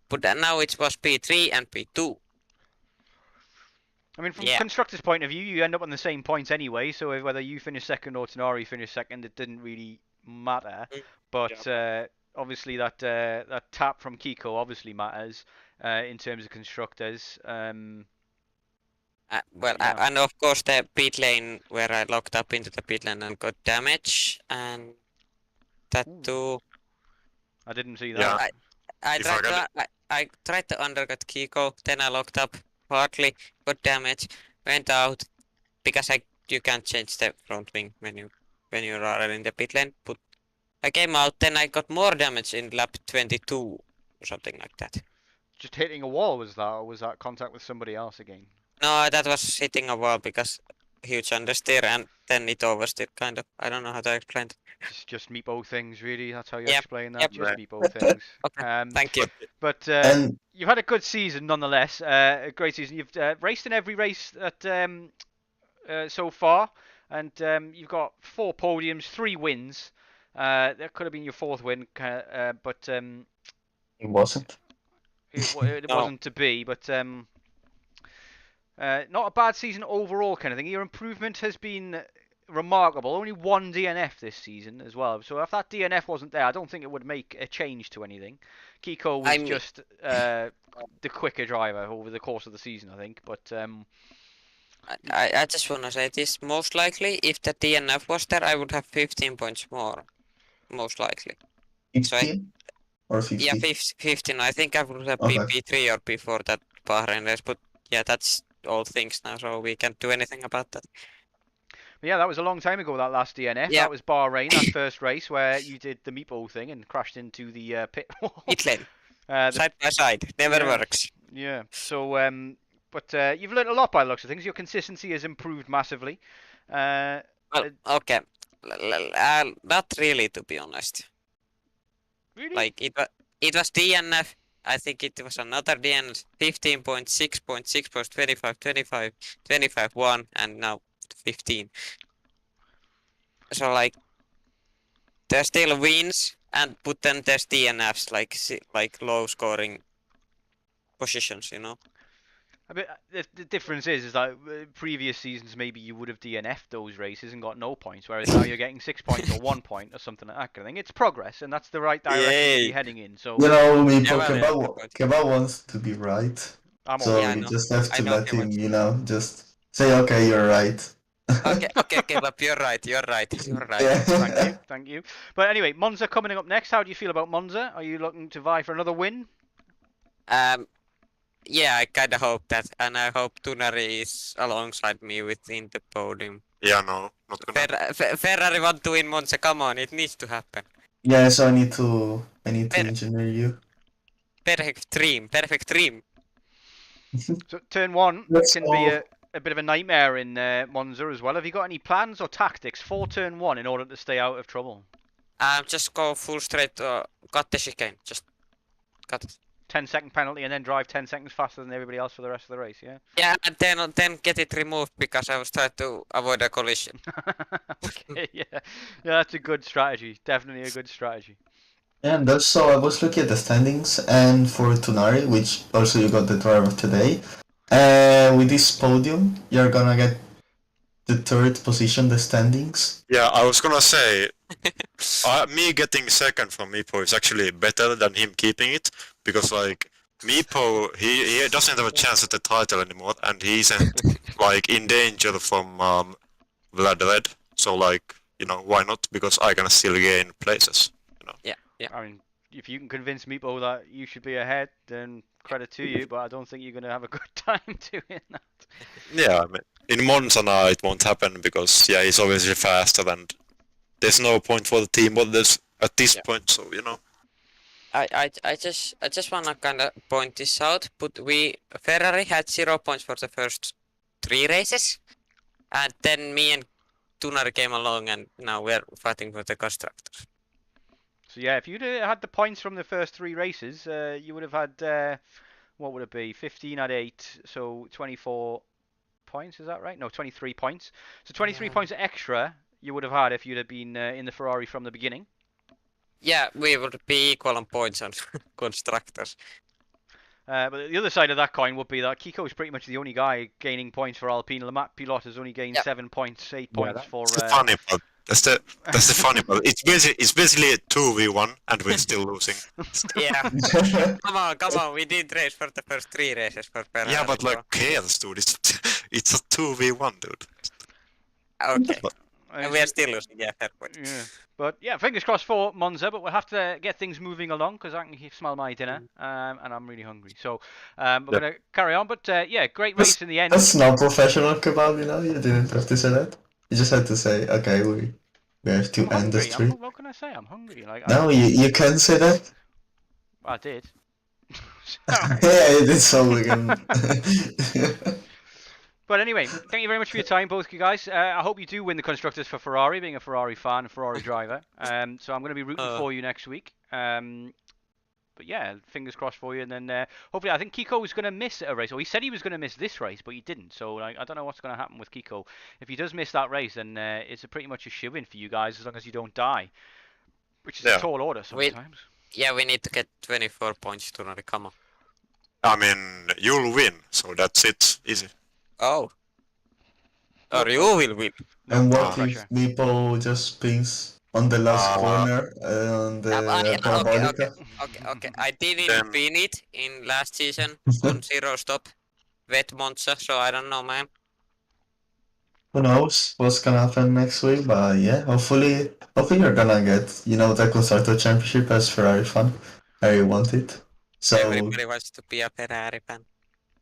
But now it was P3 and P2. I mean, from Yeah. constructors' point of view, you end up on the same points anyway. So whether you finish second or Tenari finish second, it didn't really matter. Mm. But obviously, that tap from Kiko obviously matters in terms of constructors. Yeah. And of course the pit lane where I locked up into the pit lane and got damage, and that Ooh. too. I didn't see Yeah. that. I tried to undercut Kiko, then I locked up partly, got damage, went out because you can't change the front wing when you are in the pit lane. But I came out, then I got more damage in lap 22 or something like that. Just hitting a wall was that, or was that contact with somebody else again? No, that was hitting a wall because huge understeer and then it oversteered kind of. I don't know how to explain it. Just meepo things, really. That's how you Yep, explain that. yep. Just meepo things. Okay, thank you. But And you've had a good season nonetheless. A great season. You've raced in every race that so far, and you've got 4 podiums, 3 wins. That could have been your 4th win, but it wasn't. it No. wasn't to be. But not a bad season overall, kind of thing. Your improvement has been remarkable. Only 1 DNF this season as well. So if that DNF wasn't there, I don't think it would make a change to anything. Kiko was just the quicker driver over the course of the season, I think. But I just want to say this. Most likely, if the DNF was there, I would have 15 points more. Most likely. 15 or 50? Yeah, 15. I think I would have Okay. P3 or P4 that Bahrain race. But yeah, that's all things now, so we can't do anything about that. yeah, that was a long time ago, that last DNF. Yeah. That was Bahrain, that first race where you did the meatball thing and crashed into the pit wall. Pit lane, The- side by side, never Yeah. works. Yeah. So, but you've learned a lot by the looks of things. Your consistency has improved massively. Well, okay. Not really, to be honest. Really? Like it was DNF. I think it was another DNF. 15 points, 6 points, 6 points, 25, 25, 25, 1, and now 15. So like, there's still wins, but then there's DNFs, like low scoring positions, you know. I mean, the difference is that previous seasons maybe you would have DNF'd those races and got no points, whereas now you're getting 6 points or 1 point or something like that kind of thing. It's progress, and that's the right direction to be Yay. heading in. So You know, well, Keba wants to be right. I'm So all Yeah, I you know. just have I to know let he him, wants- you know, just say, okay, you're right. Okay, but you're right. Yeah. Thank you. But anyway, Monza coming up next. How do you feel about Monza? Are you looking to vie for another win? Yeah, I kinda hope that, and I hope Tunari is alongside me within the podium. Yeah, no, not gonna. Ferrari want to win Monza, come on, it needs to happen. Yeah, so I need to Better. engineer you. Perfect dream. So turn 1 Let's can go. be a bit of a nightmare in Monza as well. Have you got any plans or tactics for turn 1 in order to stay out of trouble? Just go full straight, cut the chicane, just cut it. 10-second penalty and then drive 10 seconds faster than everybody else for the rest of the race, yeah? Yeah, and then get it removed because I was trying to avoid a collision. Okay, yeah, that's a good strategy. Definitely a good strategy. And also, I was looking at the standings, and for Tunari, which also you got the driver of today, with this podium, you're gonna get the 3rd position, the standings. Yeah, I was gonna say, me getting second from Meepo is actually better than him keeping it, because like Meepo, he doesn't have a chance at the title anymore, and he isn't like in danger from Vlad red. So like, you know, why not? Because I can still gain places. Yeah. I mean, if you can convince Meepo that you should be ahead, then credit to you. But I don't think you're going to have a good time doing that. Yeah, I mean, in Monza now it won't happen because yeah, he's obviously faster and there's no point for the team. But there's at this point, so you know. I just wanna kinda point this out, but Ferrari had 0 points for the first 3 races, and then me and Tunar came along, and now we're fighting for the constructors. So yeah, if you'd had the points from the first 3 races, you would have had what would it be? 15 at 8, so 24 points. Is that right? No, 23 points. So 23 points extra you would have had if you'd have been in the Ferrari from the beginning. Yeah, we would be equal on points on constructors. But the other side of that coin would be that Kiko is pretty much the only guy gaining points for Alpine. Lamont Pilot has only gained 7 points, 8 points for. That's the funny part. That's the funny part. It's basically a 2v1 and we're still losing. Yeah. Come on, we did race for the first 3 races for Ferrari. Yeah, but like chaos, dude. It's a 2v1, dude. Okay. And we are still losing, yeah, fair point. Yeah. But yeah, fingers crossed for Monza, but we'll have to get things moving along because I can smell my dinner and I'm really hungry. So we're going to carry on. But yeah, great race in the end. That's not professional kebab, you know? You didn't have to say that. You just had to say, okay, we have to end the stream. What can I say? I'm hungry. Like, No, you can say that. I did. Yeah, you did so again. But anyway, thank you very much for your time, both of you guys. I hope you do win the Constructors for Ferrari, being a Ferrari fan and Ferrari driver. So I'm going to be rooting for you next week. But yeah, fingers crossed for you. And then hopefully, I think Kiko was going to miss a race. Or he said he was going to miss this race, but he didn't. So like, I don't know what's going to happen with Kiko. If he does miss that race, then it's pretty much a shoo-in for you guys as long as you don't die. Which is a tall order sometimes. We need to get 24 points to come on. I mean, you'll win, so that's it. Easy. Oh. Or you will win. And what if Meepo just spins on the last corner on the parabolica? Okay. I didn't win it in last season on 0 stop. Wet Monza, so I don't know, man. Who knows what's gonna happen next week? But yeah, hopefully you're gonna get, you know, the Constructor Championship as Ferrari fan. I really want it. So everybody wants to be a Ferrari fan.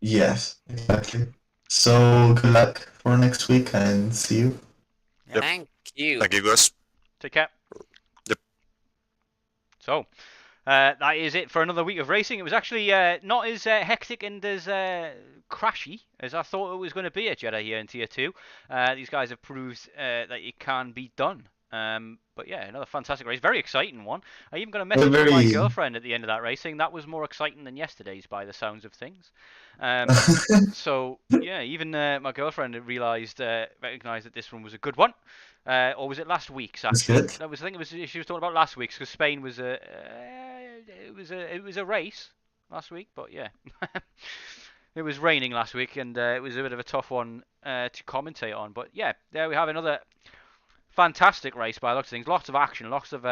Yes, exactly. So good luck for next week and see you. Yep. Thank you. Thank you, guys. Take care. Yep. So, that is it for another week of racing. It was actually not as hectic and as crashy as I thought it was going to be at Jeddah here in Tier 2. These guys have proved that it can be done. But yeah, another fantastic race. Very exciting one. I even got a message from my girlfriend at the end of that race saying that was more exciting than yesterday's by the sounds of things. So yeah, even my girlfriend recognized that this one was a good one. Or was it last week's? Actually, I think it was. She was talking about last week's because Spain was it was a race last week. But yeah, it was raining last week and it was a bit of a tough one to commentate on. But yeah, there we have another fantastic race by lots of things. Lots of action, lots of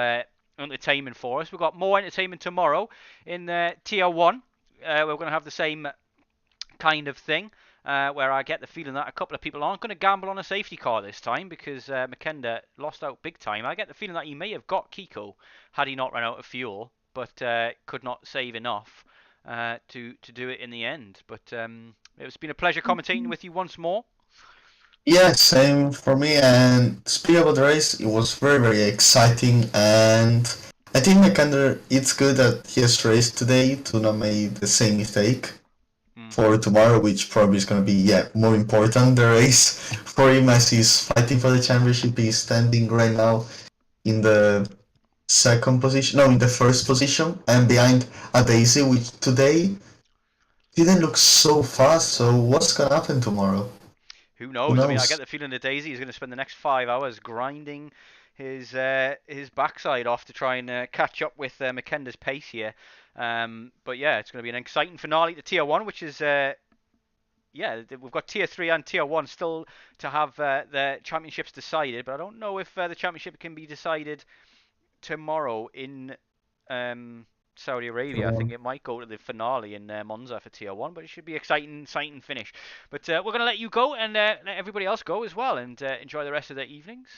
entertainment for us. We've got more entertainment tomorrow in Tier 1. We're going to have the same kind of thing where I get the feeling that a couple of people aren't going to gamble on a safety car this time because Makenda lost out big time. I get the feeling that he may have got Kiko had he not run out of fuel, but could not save enough to do it in the end. But it's been a pleasure commentating with you once more. Yeah, same for me. And speaking about the race, it was very, very exciting. And I think Makender, it's good that he has raced today to not make the same mistake for tomorrow, which probably is going to be more important, the race for him as he's fighting for the championship. He's standing right now in the in the first position and behind a Daisy, which today didn't look so fast. So what's going to happen tomorrow? Who knows? I mean, I get the feeling that Daisy is going to spend the next 5 hours grinding his backside off to try and catch up with Makenda's pace here. But yeah, it's going to be an exciting finale to Tier 1, which is we've got Tier 3 and Tier 1 still to have the championships decided, but I don't know if the championship can be decided tomorrow in Saudi Arabia. I think it might go to the finale in Monza for Tier 1, but it should be exciting finish. But we're going to let you go and let everybody else go as well, and enjoy the rest of their evenings.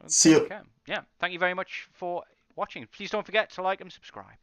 See you. Yeah, thank you very much for watching. Please don't forget to like and subscribe.